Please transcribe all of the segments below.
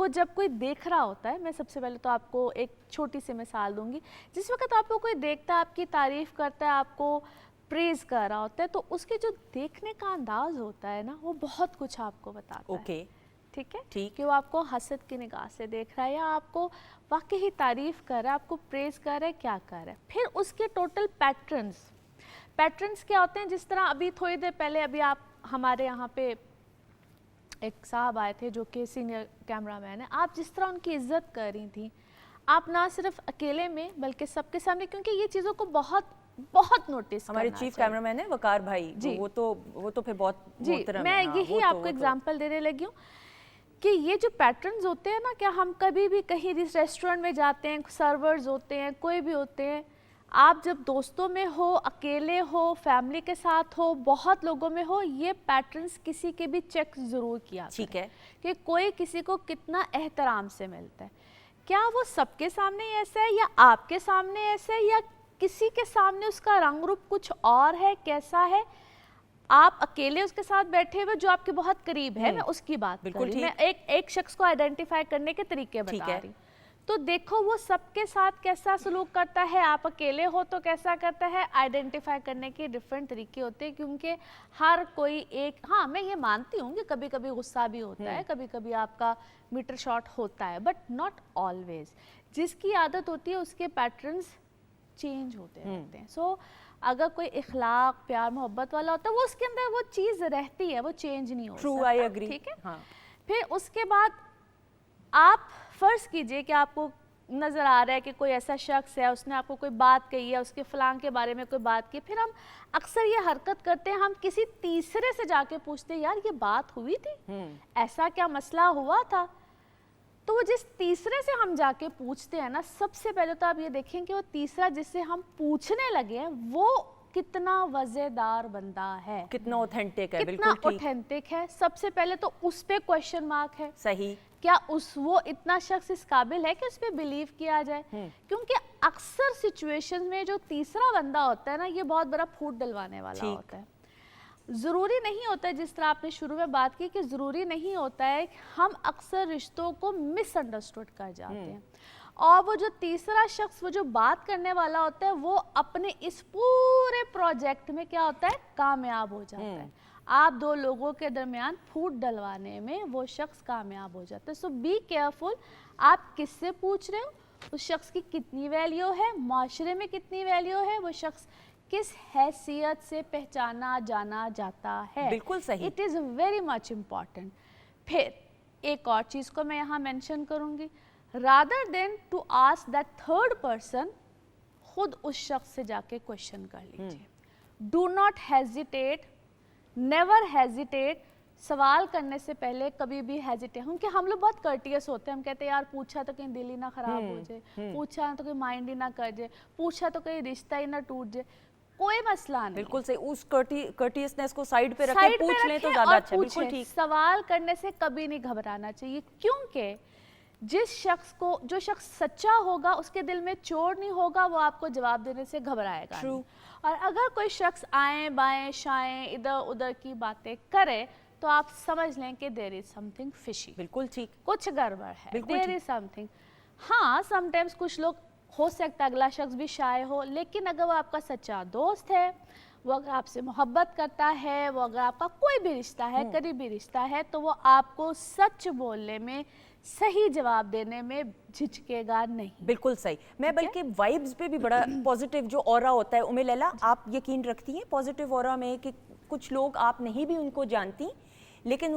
کو جب کوئی دیکھ رہا ہوتا ہے, میں سب سے پہلے تو آپ کو ایک چھوٹی سی مثال دوں گی, جس وقت آپ کو کوئی دیکھتا ہے, آپ کی تعریف کرتا ہے, آپ کو پریز کر رہا ہوتا ہے, تو اس کے جو دیکھنے کا انداز ہوتا ہے نا, وہ بہت کچھ آپ کو بتاتا ہے. ٹھیک ہے, کہ وہ آپ کو حسد کی نگاہ سے دیکھ رہا ہے یا آپ کو واقعی تعریف کر رہا ہے, آپ کو پریز کر رہا ہے, کیا کر رہا ہے. پھر اس کے ٹوٹل پیٹرنز کیا ہوتے ہیں, جس طرح ابھی تھوڑی دیر پہلے ابھی آپ ہمارے یہاں پہ ایک صاحب آئے تھے جو کہ سینئر کیمرہ مین ہے, آپ جس طرح ان کی عزت کر رہی تھیں, آپ نہ صرف اکیلے میں بلکہ سب کے سامنے, کیونکہ یہ چیزوں کو بہت بہت نوٹس کرنا ہمارے چیف کیمرہ مین ہے وقار بھائی, وہ تو پھر بہت محترم ہے. میں یہی آپ کو اگزامپل دینے لگی ہوں کہ یہ جو پیٹرنز ہوتے ہیں نا, کہ ہم کبھی بھی کہیں ریسٹورنٹ میں جاتے ہیں, سرورز ہوتے ہیں, کوئی بھی ہوتے ہیں, آپ جب دوستوں میں ہو, اکیلے ہو, فیملی کے ساتھ ہو, بہت لوگوں میں ہو, یہ پیٹرنز کسی کے بھی چیک ضرور کیا ٹھیک ہے کہ کوئی کسی کو کتنا احترام سے ملتا ہے. کیا وہ سب کے سامنے ایسا ہے, یا آپ کے سامنے ایسا ہے, یا کسی کے سامنے اس کا رنگ روپ کچھ اور ہے, کیسا ہے. آپ اکیلے اس کے ساتھ بیٹھے ہوئے جو آپ کے بہت قریب ہے, میں اس کی بات کر رہی ہوں, میں ایک شخص کو آئیڈینٹیفائی کرنے کے طریقے بتا رہی. تو دیکھو وہ سب کے ساتھ کیسا سلوک کرتا ہے, آپ اکیلے ہو تو کیسا کرتا ہے. آئیڈینٹیفائی کرنے کے ڈیفرنٹ طریقے ہوتے ہیں, کیونکہ ہر کوئی ایک, ہاں میں یہ مانتی ہوں کہ کبھی کبھی غصہ بھی ہوتا ہے, کبھی کبھی آپ کا میٹر شارٹ ہوتا ہے, بٹ ناٹ آلویز. جس کی عادت ہوتی ہے اس کے پیٹرنز چینج ہوتے رہتے ہیں. سو اگر کوئی اخلاق, پیار, محبت والا ہوتا ہے, وہ اس کے اندر وہ چیز رہتی ہے, وہ چینج نہیں ہو سکتا. ٹھیک ہے. پھر اس کے بعد آپ فرض کیجئے کہ آپ کو نظر آ رہا ہے کہ کوئی ایسا شخص ہے, اس نے آپ کو کوئی بات کہی ہے, اس کے فلاں کے بارے میں کوئی بات کی, پھر ہم اکثر یہ حرکت کرتے ہیں, ہم کسی تیسرے سے جا کے پوچھتے ہیں, یار یہ بات ہوئی تھی, ایسا کیا مسئلہ ہوا تھا. تو وہ جس تیسرے سے ہم جا کے پوچھتے ہیں نا, سب سے پہلے تو آپ یہ دیکھیں کہ وہ تیسرا جس سے ہم پوچھنے لگے ہیں وہ کتنا وزیدار بندہ ہے, کتنا اوتھینٹک ہے. کتنا اوتھینٹک ہے. سب سے پہلے تو اس پہ کویشچن مارک ہے. صحیح. کیا وہ اتنا شخص اس قابل ہے کہ اس پہ بلیو کیا جائے. کیونکہ اکثر سچویشن میں جو تیسرا بندہ ہوتا ہے نا, یہ بہت بڑا پھوٹ ڈلوانے والا ہوتا ہے. ضروری نہیں ہوتا ہے, جس طرح آپ نے شروع میں بات کی کہ ضروری نہیں ہوتا ہے, ہم اکثر رشتوں کو مس انڈرسٹوڈ کر جاتے ہیں, اور وہ جو تیسرا شخص, وہ جو بات کرنے والا ہوتا ہے, وہ اپنے اس پورے پروجیکٹ میں کیا ہوتا ہے, کامیاب ہو جاتا ہے. آپ دو لوگوں کے درمیان پھوٹ ڈلوانے میں وہ شخص کامیاب ہو جاتا ہے. سو بی کیئرفل, آپ کس سے پوچھ رہے ہو, اس شخص کی کتنی ویلیو ہے, معاشرے میں کتنی ویلیو ہے, وہ شخص کس حیثیت سے پہچانا جانا جاتا ہے. بالکل صحیح. It is very much important. پھر ایک اور چیز کو میں یہاں مینشن کروں گی, rather than to ask that third person, خود اس شخص سے جا کے کوشچن کر لیجیے. Do not hesitate, never hesitate. سوال کرنے سے پہلے کبھی بھی ہیزیٹیٹ, کیونکہ ہم لوگ بہت کرٹیس ہوتے ہیں, ہم کہتے ہیں یار پوچھا تو کہیں دل ہی نہ خراب ہو جائے, پوچھا تو کہیں مائنڈ ہی نہ کر جائے, پوچھا تو کہیں رشتہ ہی نہ ٹوٹ جائے. کوئی مسئلہ نہیں. بالکل صحیح. اس کرٹیسنس کو سائیڈ پہ رکھیں, پوچھ لیں تو زیادہ اچھا ہے. بالکل ٹھیک. سوال کرنے سے کبھی نہیں گھبرانا چاہیے, کیونکہ جس شخص کو, جو شخص سچا ہوگا, اس کے دل میں چور نہیں ہوگا, وہ آپ کو جواب دینے سے گھبرائے گا نہیں. اور اگر کوئی شخص آئیں بائیں شائیں ادھر ادھر کی باتیں کرے, تو آپ سمجھ لیں کہ there is something fishy. بالکل ٹھیک. کچھ گڑبڑ ہے. there is something. ہاں sometimes کچھ لوگ, ہو سکتا ہے اگلا شخص بھی شائع ہو, لیکن اگر وہ آپ کا سچا دوست ہے, وہ اگر آپ سے محبت کرتا ہے, وہ اگر آپ کا کوئی بھی رشتہ ہے, قریبی رشتہ ہے, تو وہ آپ کو سچ بولنے میں, صحیح جواب دینے میں جھجکے گا نہیں. بالکل صحیح. میں بلکہ وائبز پہ بھی بڑا پازیٹیو جو اورا ہوتا ہے, امی لیلا آپ یقین رکھتی ہیں پازیٹیو اورا میں, کہ کچھ لوگ آپ نہیں بھی ان کو جانتی, لیکن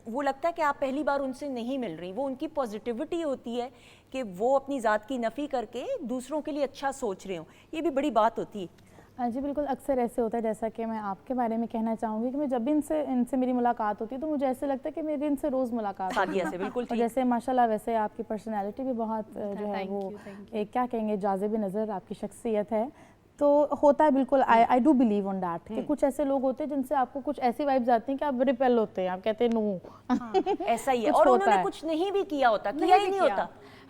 وہ لگتا ہے کہ آپ پہلی بار ان سے نہیں مل رہی. وہ ان کی پازیٹیوٹی ہوتی ہے کہ وہ اپنی ذات کی نفی کر کے دوسروں کے لیے اچھا سوچ رہے ہوں. یہ بھی بڑی بات ہوتی ہے. جی بالکل, اکثر ایسے ہوتا ہے, جیسا کہ میں آپ کے بارے میں کہنا چاہوں گی کہ میں جب بھی ان سے میری ملاقات ہوتی ہے, تو مجھے ایسے لگتا ہے کہ میری ان سے روز ملاقات ہوتی ہے. بالکل. اور جیسے ماشاءاللہ ویسے آپ کی پرسنالٹی بھی بہت جو ہے وہ ایک کیا کہیں گے, جاذب نظر آپ کی شخصیت ہے. تو ہوتا ہے بالکل, I do believe on that, کہ کچھ ایسے لوگ ہوتے ہیں جن سے آپ کو کچھ ایسی وائبز آتی ہیں کہ آپ ریپیل ہوتے ہیں, آپ کہتے ہیں نو, ایسا ہی ہے. اور انہوں نے کچھ نہیں بھی کیا ہوتا, کیا ہی نہیں ہوتا.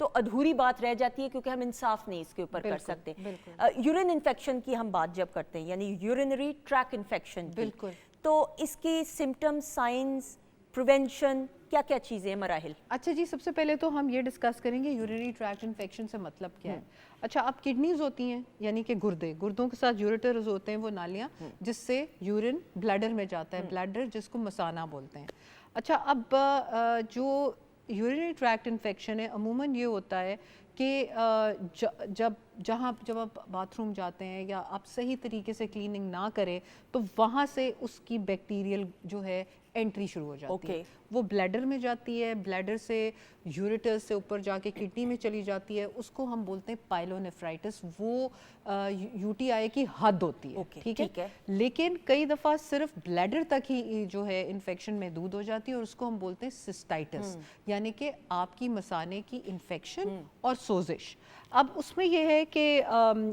تو ادھوری بات رہ جاتی ہے کیونکہ ہم انصاف نہیں اس کے اوپر کر سکتے. یورین انفیکشن کی ہم بات جب کرتے ہیں یعنی یورینری ٹریک انفیکشن، بالکل، تو اس کی سمٹم، سائنس، پریونشن، کیا کیا چیزیں ہیں، مراحل؟ اچھا جی، سب سے پہلے تو ہم یہ ڈسکس کریں گے یورینری ٹریکٹ انفیکشن سے مطلب کیا ہے. اچھا، اب کڈنیز ہوتی ہیں یعنی کہ گردوں کے ساتھ یوریٹرز ہوتے ہیں، وہ نالیاں جس سے یورین بلیڈر میں جاتا ہے، بلیڈر جس کو مثانہ بولتے ہیں. اچھا، اب جو یورینری ٹریکٹ انفیکشن ہے عموماً یہ ہوتا ہے کہ جب آپ باتھ روم جاتے ہیں یا آپ صحیح طریقے سے کلیننگ نہ کریں تو وہاں سے اس کی بیکٹیریل جو ہے انٹری شروع ہو جاتی ہے. وہ بلیڈر میں جاتی ہے، بلیڈر سے یوریٹر سے اوپر جا کے کڈنی میں چلی جاتی ہے، اس کو ہم بولتے ہیں پائلونیفرائٹس. وہ یو ٹی آئی کی حد ہوتی ہے، ٹھیک ہے. لیکن کئی دفعہ صرف بلیڈر تک ہی جو ہے انفیکشن محدود ہو جاتی ہے اور اس کو ہم بولتے ہیں سسٹائٹس، یعنی کہ آپ کی مثانے کی انفیکشن اور سوزش. اب اس میں یہ ہے کہ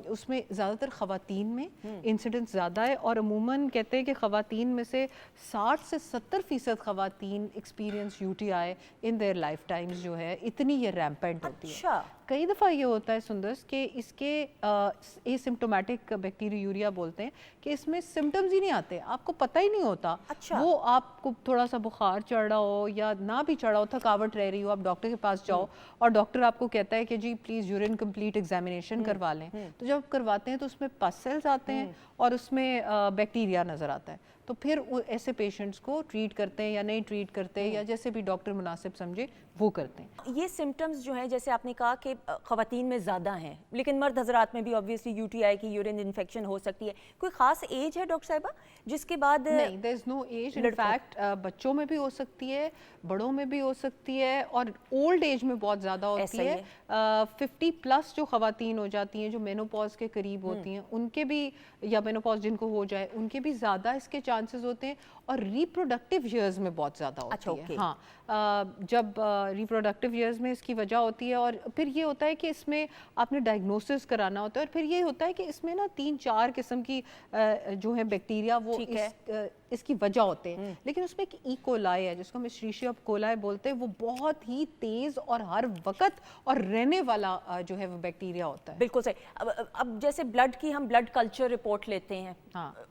اس میں زیادہ تر خواتین میں انسیڈنس زیادہ ہے اور عموماً کہتے ہیں کہ خواتین میں سے 60 سے 70% خواتین experience U T I in their lifetimes جو ہے اتنی یہ ریمپینٹ ہوتی ہے. کئی دفعہ یہ ہوتا ہے سندرس کہ اس کے اے سمپٹومیٹک بیکٹیریوریا بولتے ہیں کہ اس میں سمٹمز ہی نہیں آتے، آپ کو پتہ ہی نہیں ہوتا. وہ آپ کو تھوڑا سا بخار چڑھ رہا ہو یا نہ بھی چڑھ رہا ہو، تھکاوٹ رہ رہی ہو، آپ ڈاکٹر کے پاس جاؤ اور ڈاکٹر آپ کو کہتا ہے کہ جی پلیز یورین کمپلیٹ ایگزامینیشن کروا لیں. تو جب کرواتے ہیں تو اس میں پس سیلز آتے ہیں اور اس میں بیکٹیریا نظر آتا ہے. تو پھر ایسے پیشنٹس کو ٹریٹ کرتے ہیں یا نہیں ٹریٹ کرتے یا جیسے بھی ڈاکٹر مناسب سمجھے وہ کرتے ہیں. یہ سمٹمز جو ہیں جیسے آپ نے کہا کہ خواتین میں زیادہ ہیں لیکن مرد حضرات میں بھی آبویسلی یو ٹی آئی کی یورین انفیکشن ہو سکتی ہے. کوئی خاص ایج ہے ڈاکٹر صاحبہ جس کے بعد؟ نہیں، there is no age. in fact بچوں میں بھی ہو سکتی ہے، بڑوں میں بھی ہو سکتی ہے اور اولڈ ایج میں بہت زیادہ ہوتی ہے. 50+ جو خواتین ہو جاتی ہیں جو مینوپاز کے قریب ہوتی ہیں ان کے بھی، یا مینوپاز جن کو ہو جائے ان کے بھی زیادہ اس کے چانسز ہوتے ہیں اور ریپروڈکٹیو ایئرز میں بہت زیادہ ہوتی ہے. ہاں، جب ریپروڈکٹیو ایئرز میں اس کی وجہ ہوتی ہے اور پھر یہ ہوتا ہے کہ اس میں آپ نے ڈائگنوسس کرانا ہوتا ہے اور پھر یہ ہوتا ہے کہ اس میں نا 3-4 قسم کی جو ہے بیکٹیریا وہ اس کی وجہ ہوتے ہیں. لیکن اس میں ایک ای کولائی ہے جس کو ہم ایشریشیا کولائی بولتے ہیں، وہ بہت ہی تیز اور ہر وقت اور رہنے والا جو ہے وہ بیکٹیریا ہوتا ہے. بالکل صحیح. اب جیسے بلڈ کی ہم بلڈ کلچر رپورٹ لیتے ہیں،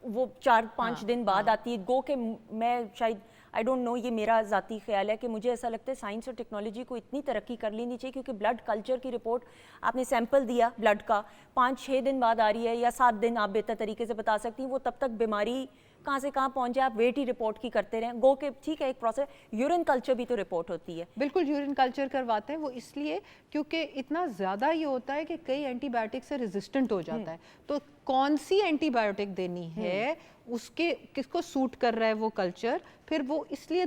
وہ 4-5 دن بعد آتی ہے. گو کہ میں شاید آئی ڈونٹ نو، یہ میرا ذاتی خیال ہے کہ مجھے ایسا لگتا ہے سائنس اور ٹیکنالوجی کو اتنی ترقی کر لینی چاہیے کیونکہ بلڈ کلچر کی رپورٹ آپ نے سیمپل دیا بلڈ کا 5-6 دن بعد آ رہی ہے یا 7 دن، آپ بہتر طریقے سے بتا سکتی ہیں. وہ تب تک بیماری کہاں سے کہاں پہنچ جائے آپ ویٹ ہی رپورٹ کی کرتے رہیں. گو کہ ٹھیک ہے ایک پروسیس. یورین کلچر بھی تو رپورٹ ہوتی ہے. بالکل، یورین کلچر کرواتے ہیں وہ اس لیے کیونکہ اتنا زیادہ یہ ہوتا ہے کہ کئی اینٹی بایوٹک سے ریزسٹنٹ ہو جاتا ہے. تو کون سی اینٹی بایوٹک دینی ہے، اس کے کس کو سوٹ کر رہا ہے وہ کلچر، پھر وہ اس لیے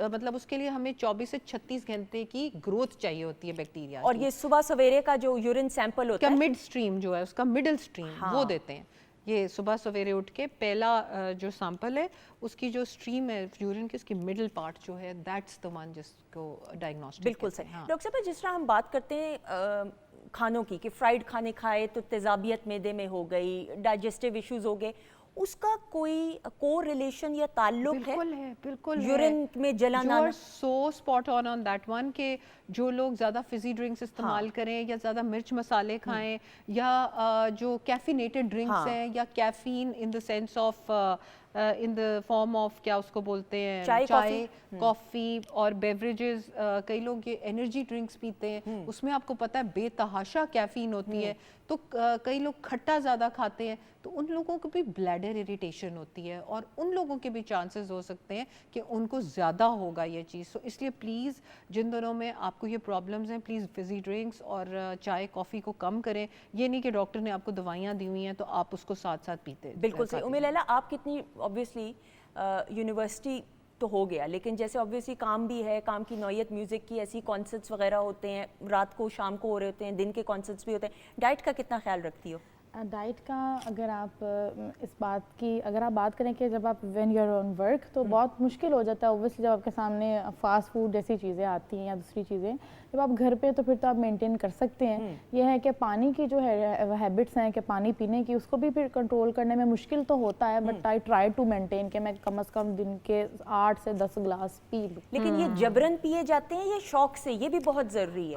مطلب اس کے لیے ہمیں 24 سے 36 گھنٹے کی گروتھ چاہیے ہوتی ہے بیکٹیریا. اور یہ صبح سویرے کا جو یورین سیمپل ہوتا ہے مڈ سٹریم جو ہے اس کا مڈل سٹریم وہ دیتے ہیں. یہ صبح سویرے اٹھ کے پہلا جو سیمپل ہے اس کی جو سٹریم ہے یورین کی، اس کی مڈل پارٹ جو ہے دیٹس دی ون جس کو ڈائگنوسٹک. بالکل صحیح. ڈاکٹر صاحب جس طرح ہم بات کرتے ہیں کھانوں کی کہ فرائیڈ کھانے کھائے تو تیزابیت معدے میں ہو گئی، ڈائجسٹیو ایشوز ہو گئے، اس کا کوئی کو ریلیشن یا تعلق ہے؟ بالکل یورین میں جلن آنا. سو اسپاٹ آن دیٹ ون کہ جو لوگ زیادہ فزی ڈرنکس استعمال کریں یا زیادہ مرچ مسالے کھائیں یا جو کیفینیٹڈ ڈرنکس ہیں یا caffeine in the sense of in the form of کیا اس کو بولتے ہیں، چائے، کافی اور بیوریجز. کئی لوگ یہ انرجی ڈرنکس پیتے ہیں، اس میں آپ کو پتہ ہے بے تحاشا کیفین ہوتی ہے. تو کئی لوگ کھٹا زیادہ کھاتے ہیں تو ان لوگوں کو بھی بلیڈر اریٹیشن ہوتی ہے اور ان لوگوں کے بھی چانسز ہو سکتے ہیں کہ ان کو زیادہ ہوگا یہ چیز. تو اس لیے پلیز جن دنوں میں آپ کو یہ پرابلمز ہیں پلیز فزی ڈرنکس اور چائے کافی کو کم کریں. یہ نہیں کہ ڈاکٹر نے آپ کو دوائیاں دی ہوئی ہیں تو آپ اس کو ساتھ ساتھ پیتے. بالکل صحیح. ام لیلہ آپ کتنی آبویسلی یونیورسٹی تو ہو گیا لیکن جیسے آبویسلی کام بھی ہے، کام کی نوعیت، میوزک کی ایسی کانسرٹس وغیرہ ہوتے ہیں، رات کو شام کو ہو رہے ہوتے ہیں، دن کے کانسرٹس بھی ہوتے ہیں. ڈائٹ کا کتنا خیال رکھتی ہو؟ ڈائٹ کا اگر آپ اس بات کی اگر آپ بات کریں کہ جب آپ when you are on work تو بہت مشکل ہو جاتا ہے اوبویسلی جب آپ کے سامنے فاسٹ فوڈ جیسی چیزیں آتی ہیں یا دوسری چیزیں. جب آپ گھر پہ تو پھر تو آپ مینٹین کر سکتے ہیں. یہ ہے کہ پانی کی جو ہے ہیبٹس ہیں کہ پانی پینے کی، اس کو بھی پھر کنٹرول کرنے میں مشکل تو ہوتا ہے but I try to maintain کہ میں کم از کم دن کے 8 سے 10 گلاس پی لوں. لیکن یہ جبرن پیے جاتے ہیں یا شوق سے؟ یہ بھی بہت ضروری ہے.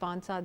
5-7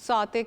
7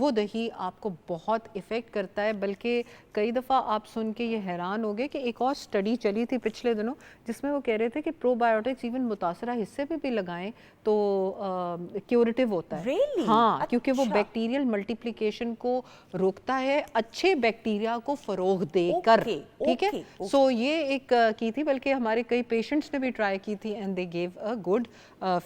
وہ دہی آپ کو بہت افیکٹ کرتا ہے. بلکہ کئی دفعہ آپ سن کے یہ حیران ہو گئے کہ ایک اور اسٹڈی چلی تھی پچھلے دنوں جس میں وہ کہہ رہے تھے کہ پرو بایوٹکس ایون متاثرہ حصے پہ بھی لگائیں تو کیوریٹیو ہوتا ہے. Really? ہاں, کیونکہ وہ بیکٹیریل ملٹیپلیکیشن کو روکتا ہے اچھے بیکٹیریا کو فروغ دے کر. ٹھیک ہے, سو یہ ایک کی تھی, بلکہ ہمارے کئی پیشنٹس نے بھی ٹرائی کی تھی and they gave a good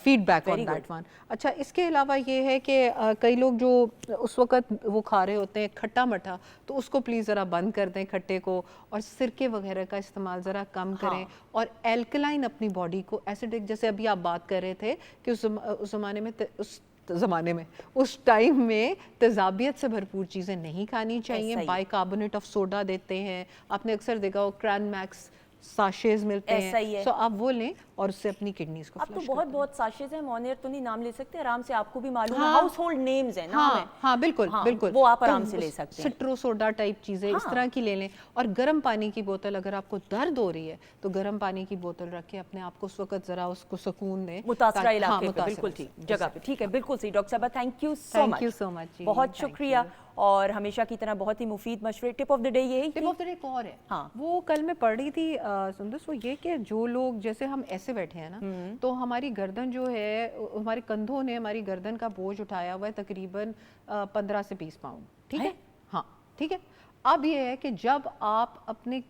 feedback on that one. اچھا, اس کے علاوہ یہ ہے کہ کئی لوگ جو اس وقت وہ کھا رہے ہوتے ہیں کھٹا مٹھا, تو اس کو پلیز ذرا بند کر دیں کھٹے کو, اور سرکے وغیرہ کا استعمال ذرا کم کریں, اور الکلائن اپنی باڈی کو ایسیڈک, جیسے ابھی آپ بات کر رہے تھے کہ اس زمانے میں اس ٹائم میں تیزابیت سے بھرپور چیزیں نہیں کھانی چاہیے. بائی کاربونیٹ آف سوڈا دیتے ہیں, آپ نے اکثر دیکھا ہو کران میکس ساشیز ملتے ہیں, سو آپ وہ لیں اور اس سے اپنی کڈنیز کو اب تو بہت ساشیز ہیں, مونیر تو نہیں نام لے سکتے, آرام سے آپ کو بھی معلوم ہے, ہاؤس ہولڈ نیمز ہیں, نام ہے. ہاں بالکل بالکل, وہ آپ آرام سے لے سکتے ہیں. سٹرو سوڈا ٹائپ چیزیں اس طرح کی لے لیں, اور گرم پانی کی بوتل, اگر آپ کو درد ہو رہی ہے تو گرم پانی کی بوتل رکھ کے اپنے آپ کو اس وقت ذرا اس کو سکون دیں متاثرہ علاقے پہ. بالکل ٹھیک جگہ پہ. ٹھیک ہے, بالکل صحیح. ڈاکٹر صاحبہ تھینک یو سو مچ, بہت شکریہ, اور ہمیشہ کی طرح بہت ہی مفید مشورے. ٹپ آف دا ڈے یہی, ٹپ آف دا ڈے ایک اور ہے, وہ کل میں پڑھ رہی تھی سندس, وہ یہ کہ جو لوگ جیسے ہم ایسے بیٹھے ہیں نا, تو ہماری گردن جو ہے, ہمارے کندھوں نے ہماری گردن کا بوجھ اٹھایا ہوا ہے تقریباً 15 سے 20 پاؤنڈ. ٹھیک ہے, ہاں ٹھیک ہے. اب یہ ہے کہ جب آپ اپنے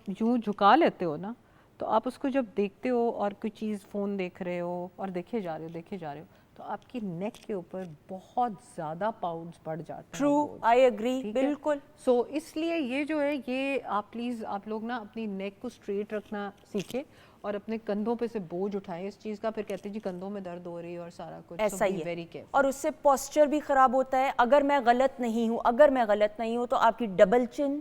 یوں جھکا لیتے ہو نا, تو آپ اس کو جب دیکھتے ہو اور کوئی چیز فون دیکھ رہے ہو اور دیکھے جا رہے ہو تو آپ کی نیک کے اوپر بہت زیادہ پاؤنڈز بڑھ جاتے ہیں. ٹرو, آئی ایگری, بالکل. سو اس لیے یہ جو ہے, یہ آپ پلیز آپ لوگ نا اپنی نیک کو اسٹریٹ رکھنا سیکھیں, اور اپنے کندھوں پہ سے بوجھ اٹھائیں اس چیز کا. پھر کہتے ہیں جی کندھوں میں درد ہو رہی ہے اور سارا کچھ, ایسا ہی ہے, اور اس سے پوسچر بھی خراب ہوتا ہے. اگر میں غلط نہیں ہوں تو آپ کی ڈبل چن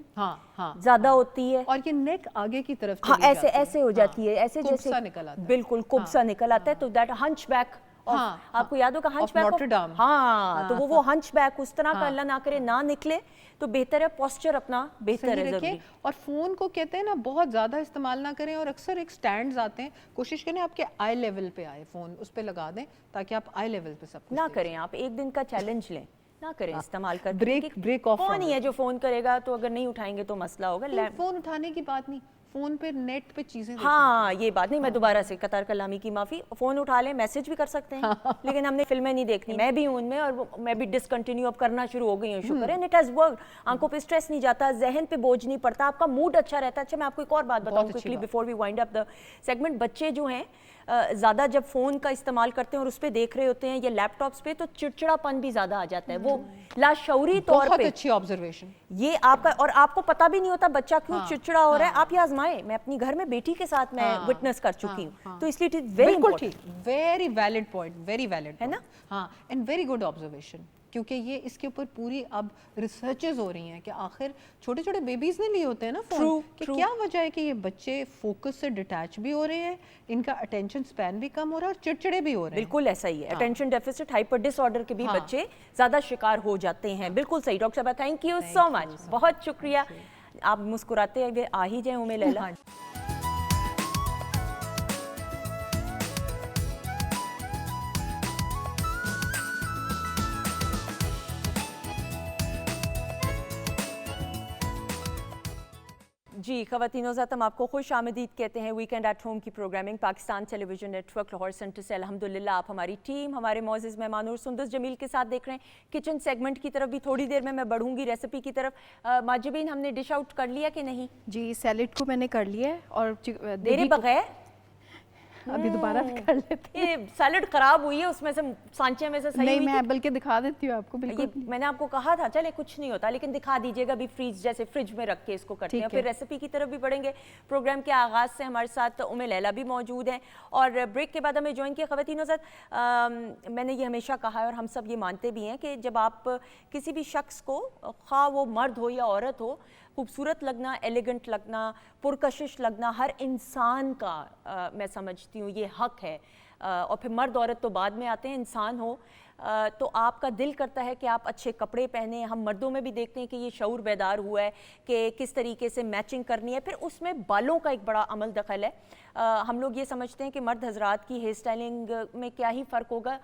زیادہ ہوتی ہے, اور یہ نیک آگے کی طرف ایسے ہو جاتی ہے, ایسے جیسے بالکل کبسا نکل آتا ہے. تو دیٹ ہنچ بیک, آپ کو یاد ہوگا ہنچ بیک, ہاں, تو وہ ہنچ بیک اس طرح کا اللہ نہ کرے نہ نکلے, تو بہتر ہے پوسچر اپنا بہتر ہے ضروری. اور فون کو کہتے ہیں نا بہت زیادہ استعمال نہ کریں, اور اکثر ایک سٹینڈز آتے ہیں, کوشش کریں آپ کے آئی لیول پہ آئے فون, اس پہ لگا دیں تاکہ آپ آئی لیول پہ سب نہ کریں. آپ ایک دن کا چیلنج لیں, نہ کریں استعمال کر. Break of. کون ہی ہے جو فون کرے گا, تو اگر نہیں اٹھائیں گے تو مسئلہ ہوگا. فون اٹھانے کی بات نہیں, فون پہ نیٹ پہ چیزیں, ہاں یہ بات نہیں, میں دوبارہ سے قطار کلامی کی معافی. فون اٹھا لیں, میسج بھی کر سکتے ہیں, لیکن ہم نے فلمیں نہیں دیکھنی. میں بھی ہوں ان میں, اور میں بھی ڈسکنٹینیو اب کرنا شروع ہو گئی ہوں, شکر ہے. And it has worked. آنکھوں پہ اسٹریس نہیں جاتا, ذہن پہ بوجھ نہیں پڑتا, آپ کا موڈ اچھا رہتا ہے. اچھا, میں آپ کو ایک اور بات بتاؤں quickly before we wind up the segment. بچے جو ہیں زیادہ جب فون کا استعمال کرتے ہیں اور اس پہ دیکھ رہے ہوتے ہیں یا لیپ ٹاپس پہ, تو چڑچڑا پن بھی زیادہ آ جاتا ہے. وہ لاشعوری طور پہ, بہت اچھی آبزرویشن یہ آپ کا, اور آپ کو پتہ بھی نہیں ہوتا بچہ کیوں چڑچڑا ہو رہا ہے. آپ یہ آزمائیں, میں اپنی گھر میں بیٹی کے ساتھ میں وٹنس کر چکی ہوں, تو اس لیے very important. Very valid point, very valid ہے نا. ہاں, اینڈ ویری گڈ آبزرویشن, کیونکہ یہ اس کے اوپر پوری اب ریسرچز ہو رہی ہیں کہ آخر چھوٹے چھوٹے بیبیز نے لیے ہوتے ہیں نا فون, کہ کیا وجہ ہے کہ یہ بچے فوکس سے ڈیٹیچ بھی ہو رہے ہیں, ان کا اٹینشن سپین بھی کم ہو رہا ہے, اور چڑچڑے بھی ہو رہے ہیں. بالکل ایسا ہی ہے, اٹینشن ڈیفیسٹ ہائپر ڈس آرڈر کے بھی بچے زیادہ شکار ہو جاتے ہیں. بالکل صحیح. ڈاکٹر صاحبہ تھینک یو سو مچ, بہت شکریہ. آپ مسکراتے ہوئے آ ہی جائیں ام لیلا. جی خواتین و حضرات، ہم آپ کو خوش آمدید کہتے ہیں ویکینڈ ایٹ ہوم کی programming Pakistan television network Lahore centre سے. الحمدللہ آپ ہماری ٹیم، ہمارے معزز مہمان اور سندس جمیل کے ساتھ دیکھ رہے ہیں. کچن سیگمنٹ کی طرف بھی تھوڑی دیر میں بڑھوں گی، ریسیپی کی طرف. ماجبین ہم نے ڈش آؤٹ کر لیا کہ نہیں؟ جی سیلڈ کو میں نے کر لیا ہے، اور میرے بغیر ابھی دوبارہ کر لیتے ہیں. سیلڈ خراب ہوئی ہے، اس میں سے سانچے میں سے صحیح نہیں، میں بلکہ دکھا دیتی ہوں آپ کو. بالکل میں نے آپ کو کہا تھا چلے کچھ نہیں ہوتا، لیکن دکھا دیجیے گا. ابھی فریج جیسے فرج میں رکھ کے اس کو کرتے ہیں. پھر ریسیپی کی طرف بھی پڑھیں گے. پروگرام کے آغاز سے ہمارے ساتھ ام لیلا بھی موجود ہیں، اور بریک کے بعد ہمیں جوائن کیا. خواتین حضرات، میں نے یہ ہمیشہ کہا ہے اور ہم سب یہ مانتے بھی ہیں کہ جب آپ کسی بھی شخص کو، خواہ وہ مرد ہو یا عورت ہو، خوبصورت لگنا، ایلیگنٹ لگنا، پرکشش لگنا ہر انسان کا میں سمجھتی ہوں یہ حق ہے. اور پھر مرد عورت تو بعد میں آتے ہیں. انسان ہو تو آپ کا دل کرتا ہے کہ آپ اچھے کپڑے پہنیں. ہم مردوں میں بھی دیکھتے ہیں کہ یہ شعور بیدار ہوا ہے کہ کس طریقے سے میچنگ کرنی ہے. پھر اس میں بالوں کا ایک بڑا عمل دخل ہے. ہم لوگ یہ سمجھتے ہیں کہ مرد حضرات کی ہیئر سٹائلنگ میں کیا ہی فرق ہوگا,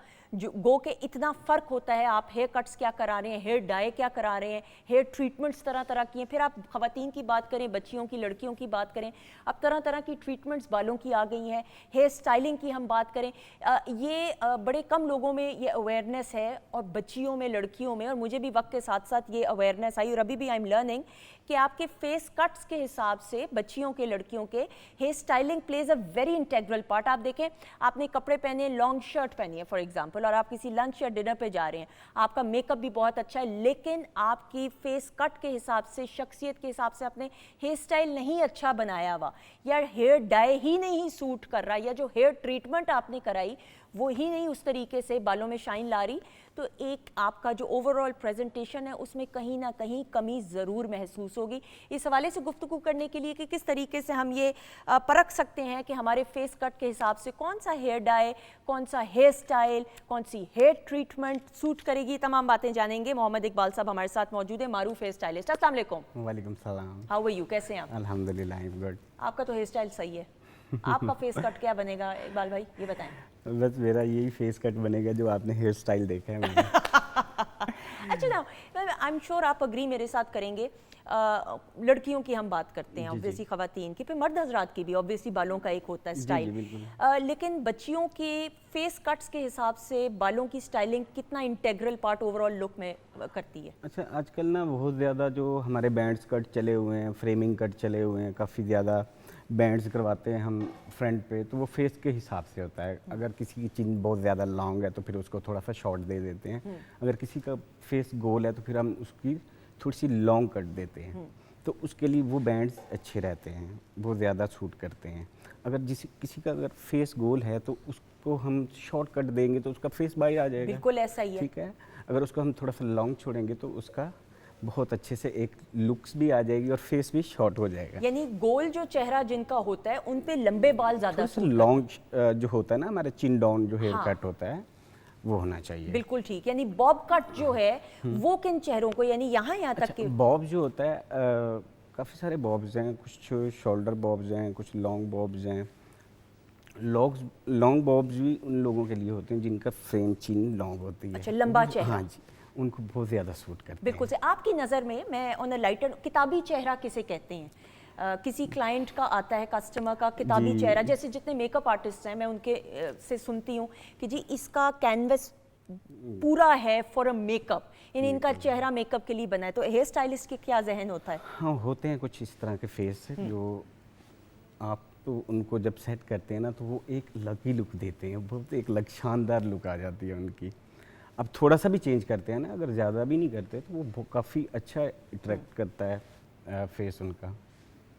گو کہ اتنا فرق ہوتا ہے. آپ ہیئر کٹس کیا کرا رہے ہیں, ہیئر ڈائی کیا کرا رہے ہیں, ہیئر ٹریٹمنٹس طرح طرح کی ہیں. پھر آپ خواتین کی بات کریں, بچیوں کی, لڑکیوں کی بات کریں, اب طرح طرح کی ٹریٹمنٹس بالوں کی آ گئی ہیں. ہیئر سٹائلنگ کی ہم بات کریں, یہ بڑے کم لوگوں میں یہ اویئرنیس ہے, اور بچیوں میں, لڑکیوں میں, اور مجھے بھی وقت کے ساتھ ساتھ یہ اویئرنیس آئی, اور ابھی بھی آئی ایم لرننگ کہ آپ کے فیس کٹس کے حساب سے بچیوں کے, لڑکیوں کے hair styling plays a very integral part. آپ دیکھیں, آپ نے کپڑے پہنے, لانگ شرٹ پہنی ہے فار ایگزامپل, اور آپ کسی لنچ یا ڈنر پہ جا رہے ہیں, آپ کا میک اپ بھی بہت اچھا ہے, لیکن آپ کی فیس کٹ کے حساب سے, شخصیت کے حساب سے آپ نے ہیئر سٹائل نہیں اچھا بنایا ہوا, یا ہیئر ڈائی ہی نہیں سوٹ کر رہا, یا جو ہیئر ٹریٹمنٹ آپ نے کرائی وہ ہی نہیں اس طریقے سے بالوں میں شائن لا رہی, تو ایک آپ کا جو اوور آل پریزنٹیشن ہے اس میں کہیں نہ کہیں کمی ضرور محسوس ہوگی. اس حوالے سے گفتگو کرنے کے لیے کہ کس طریقے سے ہم یہ پرکھ سکتے ہیں کہ ہمارے فیس کٹ کے حساب سے کون سا ہیئر ڈائی, کون سا ہیئر سٹائل, کون سی ہیئر ٹریٹمنٹ سوٹ کرے گی, تمام باتیں جانیں گے. محمد اقبال صاحب ہمارے ساتھ موجود ہیں, معروف ہیئر سٹائلسٹ. السلام علیکم. وعلیکم السلام. ہاؤ آر یو, کیسے ہیں آپ؟ الحمدللہ آئی ایم گڈ. آپ کا تو ہیئر سٹائل صحیح ہے, آپ کا فیس کٹ کیا بنے گا اقبال بھائی, یہ بتائیں. بس میرا یہی فیس کٹ بنے گا جو آپ نے ہیئر سٹائل دیکھا ہے مجھے. اچھا نا, آئی ایم شیور آپ اگری میرے ساتھ کریں گے. لڑکیوں کی ہم بات کرتے ہیں, اوبویسلی خواتین کی, پھر مرد حضرات کی بھی اوبویسلی بالوں کا ایک ہوتا ہے سٹائل, لیکن بچیوں کے فیس کٹس کے حساب سے بالوں کی سٹائلنگ کتنا انٹیگرل پارٹ اوور آل لک میں کرتی ہے؟ اچھا, آج کل نا بہت زیادہ جو ہمارے بینڈز کٹ چلے ہوئے ہیں, فریمنگ کٹ چلے ہوئے ہیں, کافی زیادہ بینڈز کرواتے ہیں ہم فرنٹ پہ, تو وہ فیس کے حساب سے ہوتا ہے. اگر کسی کی چن بہت زیادہ لانگ ہے تو پھر اس کو تھوڑا سا شارٹ دے دیتے ہیں, اگر کسی کا فیس گول ہے تو پھر ہم اس کی تھوڑی سی لانگ کٹ دیتے ہیں, تو اس کے لیے وہ بینڈز اچھے رہتے ہیں, بہت زیادہ سوٹ کرتے ہیں. اگر کسی کا اگر فیس گول ہے تو اس کو ہم شارٹ کٹ دیں گے تو اس کا فیس باہر آ جائے گا. بالکل ایسا ہی ہے. ٹھیک ہے, اگر اس کو ہم تھوڑا سا لانگ چھوڑیں گے تو اس کا بہت اچھے سے ایک لکس بھی آ جائے گی اور فیس بھی شارٹ ہو جائے گا. یعنی گول جو چہرہ جن کا ہوتا ہے ان پہ لمبے بال زیادہ لانگ جو ہوتا ہے نا ہمارا چن ڈاؤن جو ہیئر کٹ ہوتا ہے وہ ہونا چاہیے. بالکل ٹھیک. یعنی باب کٹ جو ہے وہ کن چہروں کو, یعنی یہاں تک کہ باب جو ہوتا ہے, کافی سارے بابز ہیں, کچھ شولڈر بابز ہیں, کچھ لانگ بابز ہیں. لانگ بابز بھی ان لوگوں کے لیے ہوتے ہیں جن کا فریم چن لانگ ہوتی ہے. اچھا, لمبا چہرہ. ہاں جی, ان کو بہت زیادہ سوٹ کرتے ہیں. بالکل سے. آپ کی نظر میں آن اے لائٹر, کتابی چہرہ کسے کہتے ہیں؟ کسی کلائنٹ کا آتا ہے, کسٹمر کا کتابی چہرہ, جیسے جتنے میک اپ آرٹسٹ ہیں میں ان کے سے سنتی ہوں کہ جی اس کا کینوس پورا ہے فار اے میک اپ, یعنی ان کا چہرہ میک اپ کے لیے بنا ہے. تو ہیئر سٹائلسٹ کے کیا ذہن ہوتا ہے؟ ہاں, ہوتے ہیں کچھ اس طرح کے فیس جو آپ تو ان کو جب سیٹ کرتے ہیں نا تو وہ ایک الگ ہی لک دیتے ہیں, بہت ایک الگ شاندار لک آ جاتی ہے ان کی. اب تھوڑا سا بھی چینج کرتے ہیں نا, اگر زیادہ بھی نہیں کرتے تو وہ کافی اچھا اٹریکٹ کرتا ہے فیس ان کا.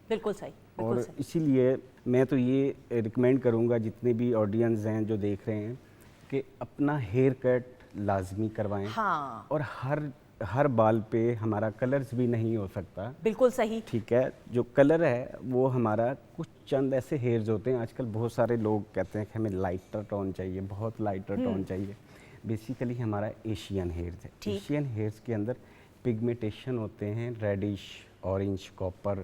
بالکل صحیح. اور اسی لیے میں تو یہ ریکمینڈ کروں گا جتنے بھی آڈینس ہیں جو دیکھ رہے ہیں کہ اپنا ہیئر کٹ لازمی کروائیں. ہاں, اور ہر بال پہ ہمارا کلرز بھی نہیں ہو سکتا. بالکل صحیح. ٹھیک ہے, جو کلر ہے وہ ہمارا کچھ چند ایسے ہیئرز ہوتے ہیں. آج کل بہت سارے لوگ کہتے ہیں کہ ہمیں لائٹر ٹون چاہیے, بہت لائٹر ٹون چاہیے. بیسیکلی ہمارا ایشین ہیئرز ہے. ایشین ہیئرز کے اندر پگمنٹیشن ہوتے ہیں ریڈش, اورنج, کاپر,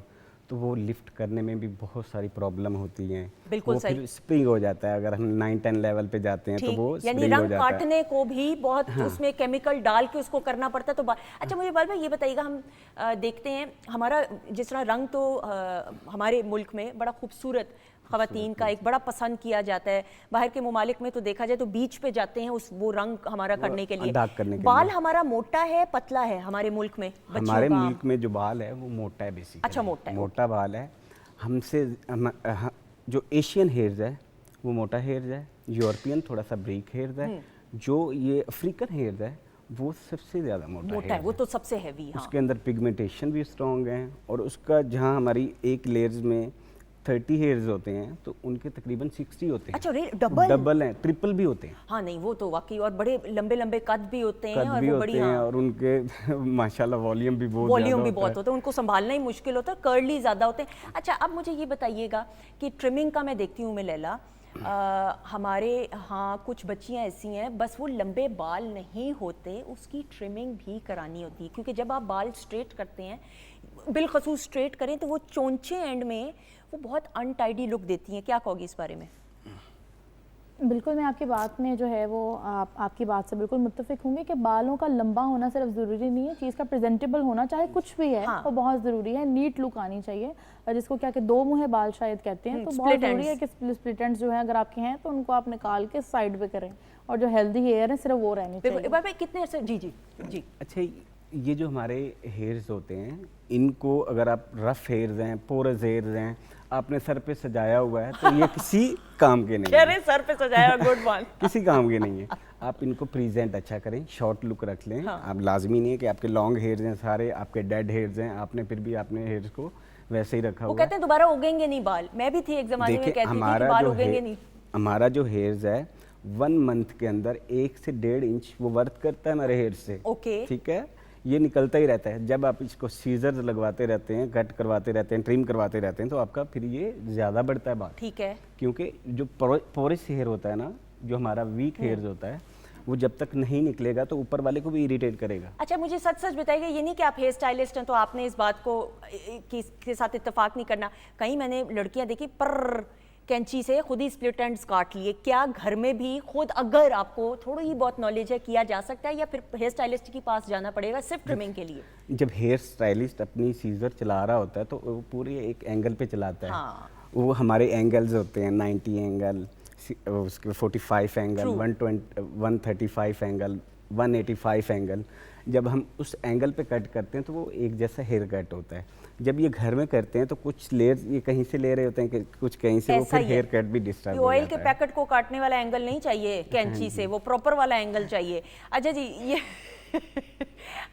تو وہ لفٹ کرنے میں بھی بہت ساری پرابلم ہوتی ہیں. بالکل صحیح. پھر اسپرنگ ہو جاتا ہے اگر ہم 9-10 لیول پہ جاتے ہیں تو وہ یعنی اسپرنگ ہو رنگ جاتا ہے. کاٹنے کو بھی بہت اس میں کیمیکل ڈال کے اس کو کرنا پڑتا ہے. تو اچھا مجھے بال بھائی یہ بتائیے گا, ہم دیکھتے ہیں ہمارا جس طرح رنگ تو ہمارے ملک میں بڑا خوبصورت خواتین کا ایک بڑا پسند کیا جاتا ہے. باہر کے ممالک میں تو دیکھا جائے تو بیچ پہ جاتے ہیں وہ رنگ ہمارا کرنے کے لیے. بال ہمارا موٹا ہے پتلا ہے ہمارے ملک میں؟ ہمارے ملک میں جو بال ہے وہ موٹا ہے بیسیکلی. اچھا, موٹا ہے. موٹا بال ہے. ہم سے جو ایشین ہیئرز ہے وہ موٹا ہیئرز ہے, یورپین تھوڑا سا بریک ہیئرز ہے, جو یہ افریقن ہیئرز ہے وہ سب سے زیادہ موٹا ہے. وہ تو سب سے ہیوی. اس کے اندر پگمنٹیشن بھی اسٹرانگ ہے, اور اس کا جہاں ہماری ایک لیئرز میں 30 ہیئرز ہوتے ہیں تو ان کے تقریباً 60 ہوتے ہیں. اچھا, ڈبل ہیں, ٹرپل بھی ہوتے ہیں. ہاں نہیں وہ تو واقعی, اور بڑے لمبے لمبے قد بھی ہوتے ہیں, اور وہ بڑی اور ان کے ماشاءاللہ والیوم بھی بہت ہوتا ہے, ان کو سنبھالنا ہی مشکل ہوتا ہے, کرلی زیادہ ہوتے ہیں. اچھا اب مجھے یہ بتائیے گا کہ ٹرمنگ کا میں دیکھتی ہوں میں لیلا, ہمارے ہاں کچھ بچیاں ایسی ہیں بس وہ لمبے بال نہیں ہوتے, اس کی ٹرمنگ بھی کرانی ہوتی ہے, کیونکہ جب آپ بال اسٹریٹ کرتے ہیں, بالخصوص اسٹریٹ کریں تو وہ چونچے اینڈ میں وہ بہت ان ٹائیڈی لک دیتی ہیں. کیا کہو گی اس بارے میں؟ بالکل میں آپ کی بات میں جو ہے وہ آپ کی بات سے بالکل متفق ہوں گی کہ بالوں کا لمبا ہونا صرف ضروری نہیں ہے, چیز کا پریزنٹیبل ہونا چاہے کچھ بھی ہے وہ بہت ضروری ہے. نیٹ لک آنی چاہیے, جس کو کیا کہ دو منہ بال شاید کہتے ہیں, تو بہت ضروری ہے کہ اسپلٹ اینڈز جو ہیں اگر آپ کے ہیں تو ان کو آپ نکال کے سائڈ پہ کریں, اور جو ہیلدی ہیئر ہے صرف وہ رہنی چاہیے. کتنے عرصے جی اچھا یہ جو ہمارے ہیئرز ہوتے ہیں ان کو اگر آپ رف ہیئرز ہیں, پورز ہیئرز ہیں, آپ نے سر پہ سجایا ہوا ہے تو یہ کسی کام کے نہیں ہے. سر پہ سجایا گڈ ون کسی کام کے نہیں ہے. آپ ان کو پریزنٹ اچھا کریں, شارٹ لک رکھ لیں. آپ لازمی نہیں ہے کہ آپ کے لانگ ہیئرز ہیں سارے, آپ کے ڈیڈ ہیئرز ہیں, آپ نے پھر بھی اپنے ہیئرز کو ویسے ہی رکھا ہوا ہے. وہ کہتے ہیں دوبارہ اگیں گے نہیں بال. میں بھی تھی ایک زمانے میں کہتی تھی کہ بال اگیں گے نہیں. ہمارا جو ہیئرز ہے 1 منتھ کے اندر 1 سے 1.5 انچ وہ ورک کرتا ہے ہمارے ہیئر سے. ٹھیک ہے, یہ نکلتا ہی رہتا ہے. جب آپ اس کو سیزرز لگواتے رہتے ہیں, کٹ کرواتے رہتے ہیں, ٹرم کرواتے رہتے ہیں, تو آپ کا پھر یہ زیادہ بڑھتا ہے بال. ٹھیک ہے, کیونکہ جو پورس ہیئر ہوتا ہے نا, جو ہمارا ویک ہیئرز ہوتا ہے, وہ جب تک نہیں نکلے گا تو اوپر والے کو بھی اریٹیٹ کرے گا. اچھا مجھے سچ بتائیے گا, یہ نہیں کہ آپ ہیئر اسٹائلسٹ ہیں تو آپ نے اس بات کو کے ساتھ اتفاق نہیں کرنا. کہیں میں نے لڑکیاں دیکھی پر کینچی سے خود ہی اسپلٹ اینڈز کاٹ لیے. کیا گھر میں بھی خود اگر آپ کو تھوڑی ہی بہت نالج ہے کیا جا سکتا ہے, یا پھر ہیئر اسٹائلسٹ کے پاس جانا پڑے گا صرف ٹرمنگ کے لیے؟ جب ہیئر اسٹائلسٹ اپنی سیزر چلا رہا ہوتا ہے تو وہ پورے ایک اینگل پہ چلاتا ہے. وہ ہمارے اینگلز ہوتے ہیں 90 اینگل, اس کے 45 اینگل, 135 اینگل, 185 اینگل. جب ہم اس اینگل پہ کٹ کرتے ہیں تو وہ ایک جیسا ہیئر کٹ ہوتا ہے. جب یہ گھر میں کرتے ہیں تو کچھ لیئرز یہ کہیں سے لے رہے ہوتے ہیں کہ کچھ کہیں سے, وہ پھر ہیئر کٹ بھی ڈسٹرب ہو جاتا ہے. آئل کے پیکٹ کو کاٹنے والا اینگل نہیں چاہیے کینچی سے, وہ پراپر والا اینگل چاہیے. اچھا جی یہ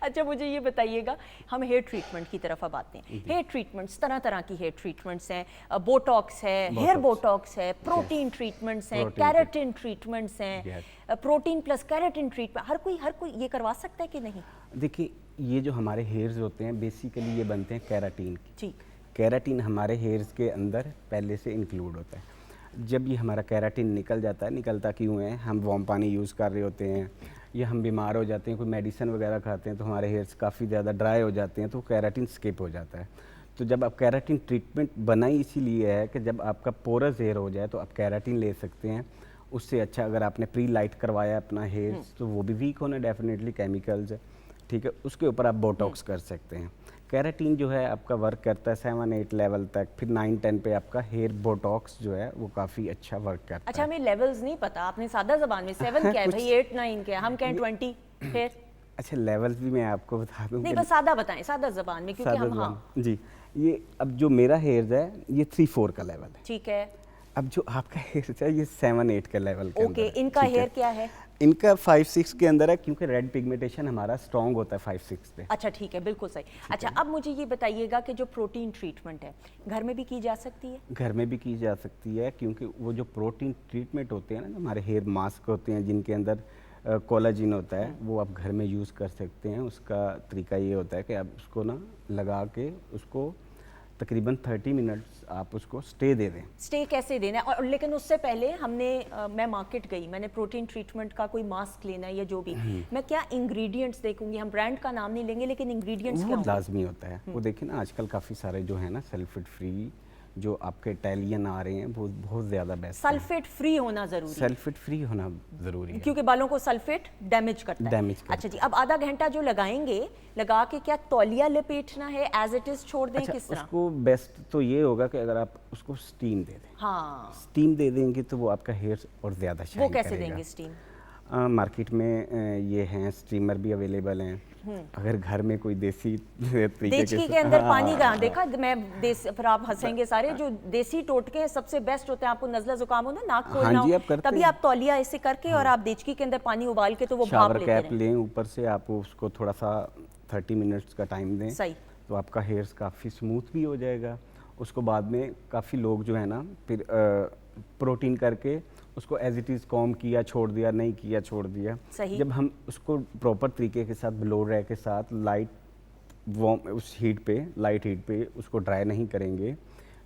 اچھا مجھے یہ بتائیے گا, ہم ہیئر ٹریٹمنٹ کی طرف اب آتے ہیں. ہیئر ٹریٹمنٹس طرح طرح کی ہیئر ٹریٹمنٹس ہیں, بوٹاکس ہے, ہیئر بوٹاکس ہے, پروٹین ٹریٹمنٹس ہیں, کیراٹن ٹریٹمنٹس ہیں, پروٹین پلس کیراٹن ٹریٹمنٹ. ہر کوئی یہ کروا سکتا ہے کہ نہیں؟ دیکھیے یہ جو ہمارے ہیئرز ہوتے ہیں بیسیکلی یہ بنتے ہیں کیراٹین کی. جی, کیراٹین ہمارے ہیئرز کے اندر پہلے سے انکلوڈ ہوتا ہے. جب یہ ہمارا کیراٹین نکل جاتا ہے, نکلتا کیوں ہے, ہم وارم پانی یوز کر رہے ہوتے ہیں, یا ہم بیمار ہو جاتے ہیں, کوئی میڈیسن وغیرہ کھاتے ہیں تو ہمارے ہیئرز کافی زیادہ ڈرائی ہو جاتے ہیں, تو کیراٹین اسکپ ہو جاتا ہے. تو جب آپ کیراٹین ٹریٹمنٹ بنائی اسی لیے ہے کہ جب آپ کا پورس ہیئر ہو جائے تو آپ کیراٹین لے سکتے ہیں. اس سے اچھا اگر آپ نے پری لائٹ کروایا اپنا ہیئرز تو وہ بھی ویک ہونا ڈیفینیٹلی کیمیکلز ہے. ٹھیک ہے, اس کے اوپر آپ بوٹاکس کر سکتے ہیں. کیراٹین جو ہے آپ کا ورک کرتا ہے 7-8 لیول تک, پھر 9-10 پہ آپ کا ہیئر بوٹاکس جو ہے وہ کافی اچھا ورک کرتا ہے. اچھا ہمیں لیولز نہیں پتا, آپ نے سادہ زبان میں 7 کیا ہے بھائی, 8-9 کیا ہے, ہم کہیں 20 پھر؟ اچھا لیولز بھی میں آپ کو بتا دوں. نہیں بس سادہ بتائیں, سادہ زبان میں, کیونکہ ہم ہاں جی یہ اب جو میرا ہیئرز ہے یہ 3-4 کا لیول ہے. ٹھیک ہے. اب جو آپ کا ہیئر ہے یہ 7-8 کا لیول کے اندر ہے. اوکے, ان کا ہیئر کیا ہے؟ ان کا 5-6 کے اندر ہے, کیونکہ ریڈ پگمنٹیشن ہمارا اسٹرانگ ہوتا ہے 5-6 پہ. اچھا ٹھیک ہے, بالکل صحیح. اچھا اب مجھے یہ بتائیے گا کہ جو پروٹین ٹریٹمنٹ ہے گھر میں بھی کی جا سکتی ہے؟ گھر میں بھی کی جا سکتی ہے, کیونکہ وہ جو پروٹین ٹریٹمنٹ ہوتے ہیں نا, ہمارے ہیئر ماسک ہوتے ہیں جن کے اندر کولاجن ہوتا ہے, وہ آپ گھر میں یوز کر سکتے ہیں. اس کا طریقہ یہ ہوتا ہے کہ آپ اس کو نا لگا کے اس کو تقریباً 30 منٹس آپ اس کو سٹے دے دیں. سٹے کیسے دینا ہے؟ اور لیکن اس سے پہلے ہم نے میں مارکیٹ گئی, میں نے پروٹین ٹریٹمنٹ کا کوئی ماسک لینا ہے یا جو بھی, میں کیا انگریڈینٹس دیکھوں گی, ہم برانڈ کا نام نہیں لیں گے لیکن انگریڈینٹس کیا وہ لازمی ہوتا ہے. وہ دیکھیں نا آج کل کافی سارے جو ہیں نا سلفیٹ فری جو آپ کے اٹیلین آ رہے ہیں وہ بہت زیادہ بیسٹ. سلفیٹ فری ہونا ضروری ہے. سلفیٹ فری ہونا ضروری ہے, کیونکہ بالوں کو سلفیٹ ڈیمیج کرتا ہے. اچھا جی, اب آدھا گھنٹہ جو لگائیں گے, لگا کے کیا تولیہ لپیٹنا ہے, ایز اٹ از چھوڑ دیں, کس طرح؟ اس کو بیسٹ تو یہ ہوگا کہ اگر آپ اس کو سٹیم دے دیں. ہاں سٹیم دے دیں گے تو وہ آپ کا ہیئر اور زیادہ شائن وہ کرے کیسے گا. دیں گے سٹیم؟ مارکیٹ میں یہ ہیں, سٹیمر بھی اویلیبل ہیں. اگر گھر میں کوئی دیسی دیچکی کے اندر پانی کہاں دیکھا میں, پھر آپ ہنسیں گے سارے, جو دیسی ٹوٹکے سب سے بیسٹ ہوتے ہیں. آپ کو نزلہ زکام ہو نا, ناک کھولنا ہو, تبھی آپ تولیہ ایسے کر کے اور آپ دیچکی کے اندر پانی ابال کے تو وہ بھاپ لیتے ہیں. شاور کیپ لیں, اوپر سے آپ اس کو تھوڑا سا 30 منٹس کا ٹائم دیں, تو آپ کا ہیئر کافی سموتھ بھی ہو جائے گا. اس کو بعد میں کافی لوگ جو ہے نا پھر پروٹین کر کے اس کو ایز اٹ از کام کیا, چھوڑ دیا, نہیں کیا, چھوڑ دیا. جب ہم اس کو پراپر طریقے کے ساتھ بلو ڈرائی کے ساتھ لائٹ وارم اس ہیٹ پہ, لائٹ ہیٹ پہ اس کو ڈرائی نہیں کریں گے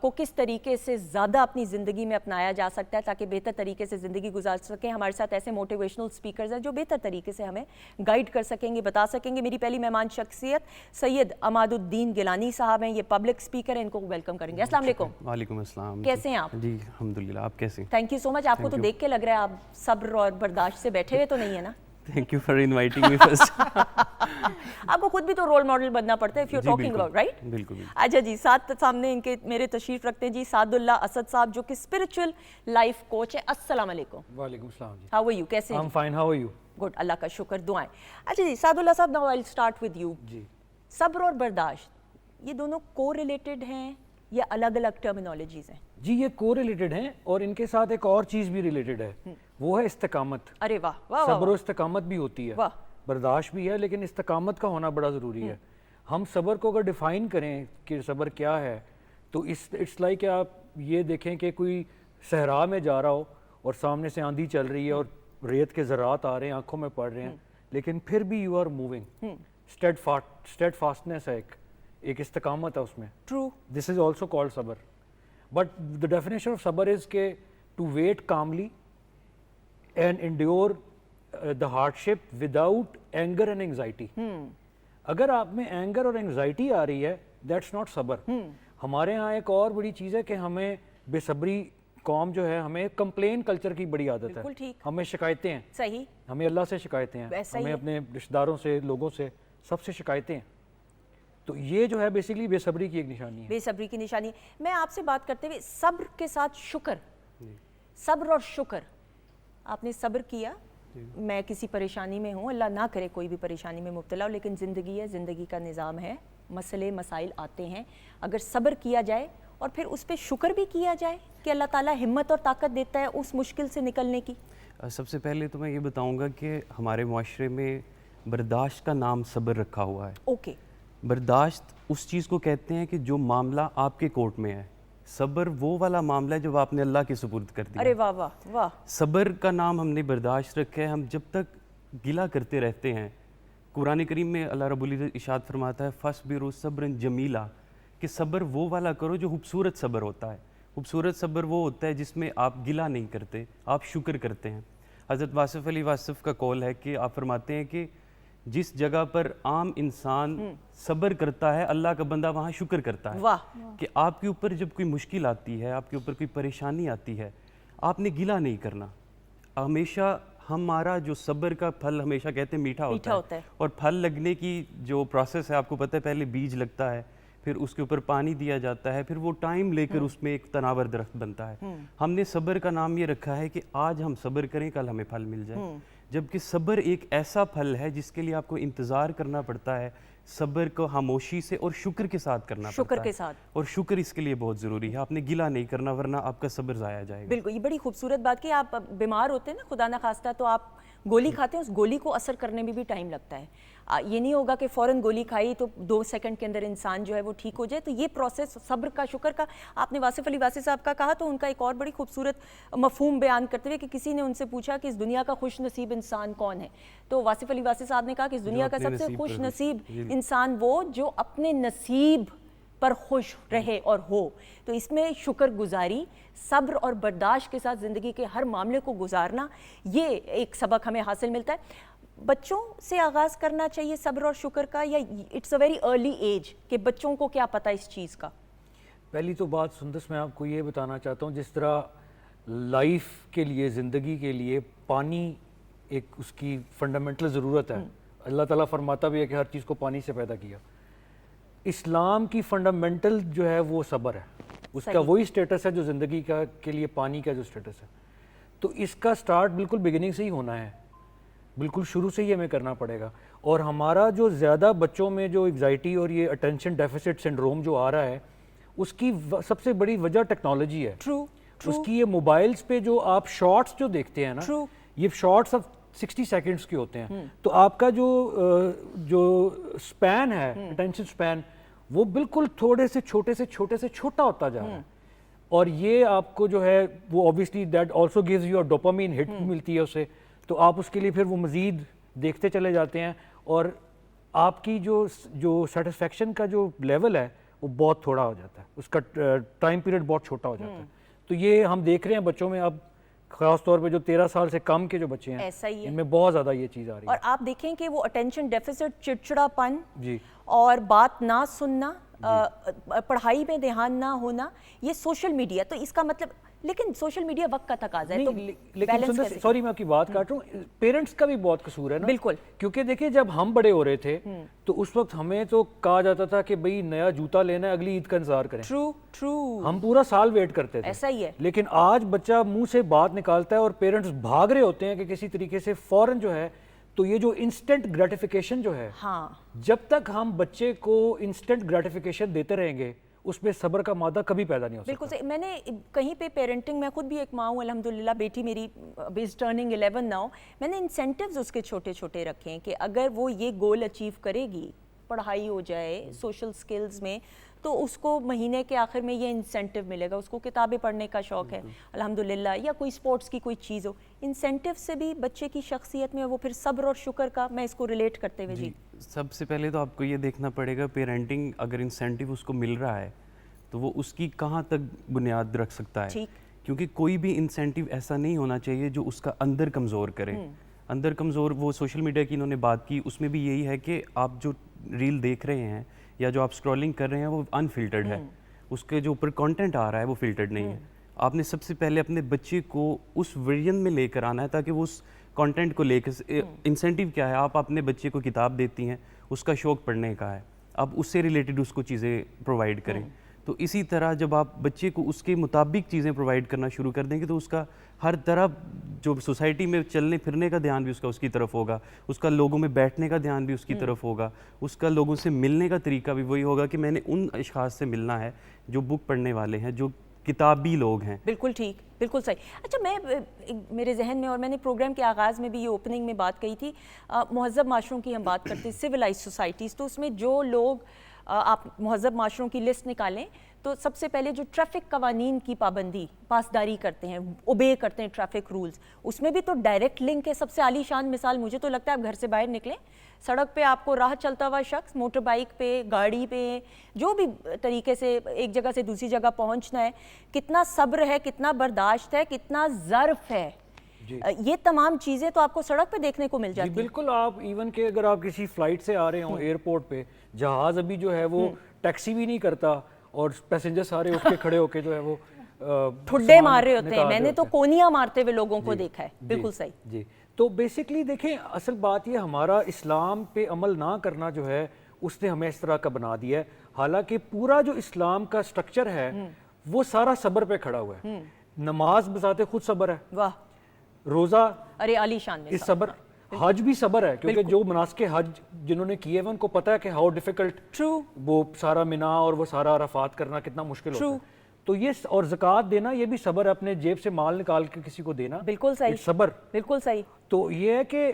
کو کس طریقے سے زیادہ اپنی زندگی میں اپنایا جا سکتا ہے تاکہ بہتر طریقے سے زندگی گزار سکیں. ہمارے ساتھ ایسے موٹیویشنل اسپیکرز ہیں جو بہتر طریقے سے ہمیں گائیڈ کر سکیں گے, بتا سکیں گے. میری پہلی مہمان شخصیت سید عماد الدین گیلانی صاحب ہیں, یہ پبلک اسپیکر ہیں, ان کو ویلکم کریں گے. السلام علیکم. وعلیکم السلام. کیسے ہیں آپ؟ جی الحمدللہ, آپ کیسے ہیں؟ تھینک یو سو مچ. آپ کو تو دیکھ کے لگ رہا ہے آپ صبر اور برداشت سے بیٹھے ہوئے تو نہیں ہے نا؟ Thank you for inviting me first. آپ کو خود بھی تو رول ماڈل بننا پڑتا ہے, if you're talking about, right? بالکل. اچھا جی, ساتھ سامنے ان کے میرے تشریف رکھتے ہیں جی سعد اللہ اسد صاحب جو کہ اسپرچل لائف کوچ ہے. السلام علیکم. وعلیکم السلام جی. How are you? کیسے ہیں؟ I'm fine, how are you? Good, اللہ کا شکر, دعائیں. اچھا جی سعد اللہ صاحب, now I'll start with you. جی صبر اور برداشت یہ دونوں کو ریلیٹڈ ہیں یا الگ الگ ٹرمینالوجیز ہیں؟ جی یہ کو ریلیٹڈ ہیں اور ان کے ساتھ ایک اور چیز بھی ریلیٹڈ ہے, وہ ہے استقامت. ارے واہ واہ صبر و واہ, استقامت بھی ہوتی ہے, واہ. برداشت بھی ہے, لیکن استقامت کا ہونا بڑا ضروری ہے. ہم صبر کو اگر ڈیفائن کریں کہ صبر کیا ہے تو اٹس لائک کہ آپ یہ دیکھیں کہ کوئی صحرا میں جا رہا ہو اور سامنے سے آندھی چل رہی ہے اور ریت کے ذرات آ رہے ہیں, آنکھوں میں پڑ رہے ہیں, لیکن پھر بھی you are moving. Steadfastness ہے, ایک استقامت ہے اس میں. True. This is also called صبر. بٹ دا ڈیفینیشن آف صبر از کہ to wait calmly and endure the hardship without anger and anxiety. اگر آپ میں اینگر اور اینگزائٹی آ رہی ہے دیٹس ناٹ صبر. ہمارے ہاں ایک اور بڑی چیز ہے کہ ہمیں بے صبری قوم جو ہے, ہمیں کمپلین کلچر کی بڑی عادت ہے. بالکل ٹھیک. ہمیں شکایتیں ہیں, صحیح. ہمیں اللہ سے شکایتیں ہیں, ویسا ہی ہمیں ہے. اپنے رشتہ داروں سے, لوگوں سے, سب سے شکایتیں ہیں. تو یہ جو ہے بیسیکلی بے صبری کی ایک نشانی ہے. بے صبری کی نشانی. میں آپ سے بات کرتے ہوئے صبر کے ساتھ شکر, صبر اور شکر, آپ نے صبر کیا, میں کسی پریشانی میں ہوں, اللہ نہ کرے کوئی بھی پریشانی میں مبتلا ہو, لیکن زندگی ہے, زندگی کا نظام ہے, مسئلے مسائل آتے ہیں. اگر صبر کیا جائے اور پھر اس پہ شکر بھی کیا جائے کہ اللہ تعالیٰ ہمت اور طاقت دیتا ہے اس مشکل سے نکلنے کی. سب سے پہلے تو میں یہ بتاؤں گا کہ ہمارے معاشرے میں برداشت کا نام صبر رکھا ہوا ہے. اوکے. برداشت اس چیز کو کہتے ہیں کہ جو معاملہ آپ کے کورٹ میں ہے. صبر وہ والا معاملہ ہے جب آپ نے اللہ کے سپرد کر دیا. ارے واہ واہ واہ. صبر کا نام ہم نے برداشت رکھا ہے. ہم جب تک گلہ کرتے رہتے ہیں, قرآن کریم میں اللہ رب العزت ارشاد فرماتا ہے فَاصْبِرُوا صَبْرًا جَمِيلًا, کہ صبر وہ والا کرو جو خوبصورت صبر ہوتا ہے. خوبصورت صبر وہ ہوتا ہے جس میں آپ گلہ نہیں کرتے, آپ شکر کرتے ہیں. حضرت واصف علی واصف کا قول ہے کہ آپ فرماتے ہیں کہ جس جگہ پر عام انسان صبر کرتا ہے اللہ کا بندہ وہاں شکر کرتا ہے. واہ. کہ آپ کے اوپر جب کوئی مشکل آتی ہے, آپ کے اوپر کوئی پریشانی آتی ہے, آپ نے گلہ نہیں کرنا. ہمیشہ ہمارا جو صبر کا پھل ہمیشہ کہتے ہیں میٹھا ہوتا ہے, اور پھل لگنے کی جو پروسیس ہے آپ کو پتہ ہے, پہلے بیج لگتا ہے, پھر اس کے اوپر پانی دیا جاتا ہے, پھر وہ ٹائم لے کر اس میں ایک تناور درخت بنتا ہے. ہم نے صبر کا نام یہ رکھا ہے کہ آج ہم صبر کریں, کل ہمیں پھل مل جائے. جبکہ صبر ایک ایسا پھل ہے جس کے لیے آپ کو انتظار کرنا پڑتا ہے. صبر کو خاموشی سے اور شکر کے ساتھ کرنا پڑتا ہے. شکر کے ساتھ. اور شکر اس کے لیے بہت ضروری ہے. آپ نے گلہ نہیں کرنا ورنہ آپ کا صبر ضائع جائے گا. بالکل, یہ بڑی خوبصورت بات کہ آپ بیمار ہوتے ہیں نا, خدا نہ خواستہ, تو آپ گولی کھاتے ہیں, اس گولی کو اثر کرنے میں بھی ٹائم لگتا ہے. یہ نہیں ہوگا کہ فوراً گولی کھائی تو 2 سیکنڈ کے اندر انسان جو ہے وہ ٹھیک ہو جائے. تو یہ پروسیس صبر کا, شکر کا, آپ نے واصف علی واصف صاحب کا کہا تو ان کا ایک اور بڑی خوبصورت مفہوم بیان کرتے ہوئے کہ کسی نے ان سے پوچھا کہ اس دنیا کا خوش نصیب انسان کون ہے, تو واصف علی واصف صاحب نے کہا کہ اس دنیا کا سب سے خوش نصیب انسان وہ جو اپنے نصیب پر خوش رہے اور ہو. تو اس میں شکر گزاری, صبر اور برداشت کے ساتھ زندگی کے ہر معاملے کو گزارنا, یہ ایک سبق ہمیں حاصل ملتا ہے. بچوں سے آغاز کرنا چاہیے صبر اور شکر کا, یا it's a very early age کہ بچوں کو کیا پتہ اس چیز کا؟ پہلی تو بات سندس میں آپ کو یہ بتانا چاہتا ہوں, جس طرح لائف کے لیے, زندگی کے لیے پانی ایک اس کی فنڈامنٹل ضرورت ہے. اللہ تعالیٰ فرماتا بھی ہے کہ ہر چیز کو پانی سے پیدا کیا. اسلام کی فنڈامنٹل جو ہے وہ صبر ہے, اس کا وہی سٹیٹس ہے جو زندگی کا کے لیے پانی کا جو سٹیٹس ہے. تو اس کا سٹارٹ بالکل بگننگ سے ہی ہونا ہے, بالکل شروع سے ہی ہمیں کرنا پڑے گا. اور ہمارا جو زیادہ بچوں میں جو ایگزائٹی اور یہ اٹینشن ڈیفیسٹ سنڈروم جو آ رہا ہے, اس کی سب سے بڑی وجہ ٹیکنالوجی ہے. اس کی یہ موبائلز پہ جو آپ شارٹس جو دیکھتے ہیں نا, یہ شارٹس اب 60 سیکنڈز کے ہوتے ہیں, تو آپ کا جو سپین ہے, اٹینشن سپین, وہ بالکل تھوڑے سے چھوٹا ہوتا جا رہا ہے. اور یہ آپ کو جو ہے وہ obviously that also gives you a dopamine hit ملتی ہے اسے, تو آپ اس کے لیے پھر وہ مزید دیکھتے چلے جاتے ہیں, اور آپ کی جو سیٹسفیکشن کا جو لیول ہے وہ بہت تھوڑا ہو جاتا ہے, اس کا ٹائم پیریڈ بہت چھوٹا ہو جاتا ہے. تو یہ ہم دیکھ رہے ہیں بچوں میں اب, خاص طور پہ جو 13 سال سے کم کے جو بچے ہیں ایسا ہی ہے, ان میں بہت زیادہ یہ چیز آ رہی ہے. اور آپ دیکھیں کہ وہ اٹینشن ڈیفیسٹ, چڑچڑا پن جی اور بات نہ سننا, پڑھائی میں دھیان نہ ہونا, یہ سوشل میڈیا. تو اس کا مطلب, لیکن سوشل میڈیا وقت کا تقاضا ہے, تو لیکن سوری میں آپ کی بات کاٹ رہا ہوں, پیرنٹس کا بھی بہت قصور ہے نا. بالکل, کیونکہ دیکھیں جب ہم بڑے ہو رہے تھے تو اس وقت ہمیں تو کہا جاتا تھا کہ بھئی نیا جوتا لینا ہے, اگلی عید کا انتظار کریں. ٹرو ہم پورا سال ویٹ کرتے تھے. ایسا ہی ہے. لیکن آج بچہ منہ سے بات نکالتا ہے اور پیرنٹس بھاگ رہے ہوتے ہیں کہ کسی طریقے سے فوراً جو ہے, تو یہ جو انسٹنٹ گریٹیفیکیشن جو ہے, ہاں, جب تک ہم بچے کو انسٹنٹ گریٹیفیکیشن دیتے رہیں گے اس میں صبر کا مادہ کبھی پیدا نہیں ہو سکتا. بالکل صحیح. میں نے کہیں پہ پیرنٹنگ, میں خود بھی ایک ماں ہوں الحمدللہ, بیٹی میری از ٹرننگ 11 ناؤ, میں نے انسینٹیوز اس کے چھوٹے چھوٹے رکھے ہیں کہ اگر وہ یہ گول اچیو کرے گی, پڑھائی ہو جائے, سوشل سکلز میں, تو اس کو مہینے کے آخر میں یہ انسینٹیو ملے گا. اس کو کتابیں پڑھنے کا شوق ہے الحمدللہ, یا کوئی سپورٹس کی کوئی چیز ہو, انسینٹیو سے بھی بچے کی شخصیت میں وہ پھر صبر اور شکر کا, میں اس کو ریلیٹ کرتے ہوئے. جی, سب سے پہلے تو آپ کو یہ دیکھنا پڑے گا پیرنٹنگ اگر انسینٹیو اس کو مل رہا ہے تو وہ اس کی کہاں تک بنیاد رکھ سکتا ہے, کیونکہ کوئی بھی انسینٹیو ایسا نہیں ہونا چاہیے جو اس کا اندر کمزور کرے. اندر کمزور, وہ سوشل میڈیا کی انہوں نے بات کی, اس میں بھی یہی ہے کہ آپ جو ریل دیکھ رہے ہیں یا جو آپ اسکرولنگ کر رہے ہیں وہ انفلٹرڈ ہے, اس کے جو اوپر کانٹینٹ آ رہا ہے وہ فلٹرڈ نہیں ہے. آپ نے سب سے پہلے اپنے بچے کو اس ویژن میں لے کر آنا ہے تاکہ وہ اس کانٹینٹ کو لے کے, انسینٹیو کیا ہے, آپ اپنے بچے کو کتاب دیتی ہیں, اس کا شوق پڑھنے کا ہے, آپ اس سے ریلیٹڈ اس کو چیزیں پرووائڈ کریں. تو اسی طرح جب آپ بچے کو اس کے مطابق چیزیں پرووائڈ کرنا شروع کر دیں گے تو اس کا ہر طرح جو سوسائٹی میں چلنے پھرنے کا دھیان بھی اس کی طرف ہوگا, اس کا لوگوں میں بیٹھنے کا دھیان بھی اس کی طرف ہوگا, اس کا لوگوں سے ملنے کا طریقہ بھی وہی ہوگا کہ میں نے ان اشخاص سے ملنا ہے جو بک پڑھنے والے ہیں, جو کتابی لوگ ہیں. بالکل ٹھیک, بالکل صحیح. اچھا, میں میرے ذہن میں, اور میں نے پروگرام کے آغاز میں بھی یہ اوپننگ میں بات کہی تھی, مہذب معاشروں کی ہم بات کرتے ہیں, سویلائز سوسائٹیز, تو اس میں جو لوگ, آپ مہذب معاشروں کی لسٹ نکالیں تو سب سے پہلے جو ٹریفک قوانین کی پابندی, پاسداری کرتے ہیں, اوبے کرتے ہیں ٹریفک رولز, اس میں بھی تو ڈائریکٹ لنک ہے. سب سے عالی شان مثال مجھے تو لگتا ہے, آپ گھر سے باہر نکلیں, سڑک پہ آپ کو راہ چلتا ہوا شخص موٹر بائک پہ, گاڑی پہ, جو بھی طریقے سے ایک جگہ سے دوسری جگہ پہنچنا ہے, کتنا صبر ہے, کتنا برداشت ہے, کتنا ظرف ہے, یہ تمام چیزیں تو آپ کو سڑک پہ دیکھنے کو مل جاتی ہیں. بالکل. آپ ایون کہ اگر آپ کسی فلائٹ سے آ رہے ہوں ایئرپورٹ پہ, جہاز ابھی جو ہے وہ ٹیکسی بھی نہیں کرتا اور پیسنجر سارے اٹھ کے کھڑے ہو کے جو ہے وہ ٹھڈے مار رہے ہوتے ہیں. میں نے تو کونیاں مارتے ہوئے لوگوں کو دیکھا ہے. بالکل صحیح. جی, تو بیسکلی دیکھیں اصل بات یہ, ہمارا اسلام پہ عمل نہ کرنا جو ہے اس نے ہمیں اس طرح کا بنا دیا ہے. حالانکہ پورا جو اسلام کا سٹرکچر ہے وہ سارا صبر پہ کھڑا ہوا ہے. نماز بذات خود صبر ہے, واہ, روزہ ارے عالی شان میں صبر, حج بھی صبر ہے, کیونکہ جو مناسک حج جنہوں نے کیے ہیں ان کو پتہ ہے کہ ہاؤ ڈیفیکلٹ وہ سارا مینا اور وہ سارا عرفات کرنا کتنا مشکل ہوتا ہے. تو یہ, اور زکوٰۃ دینا یہ بھی صبر ہے, اپنے جیب سے مال نکال کے کسی کو دینا, بالکل صحیح, صبر. بالکل صحیح. تو یہ ہے کہ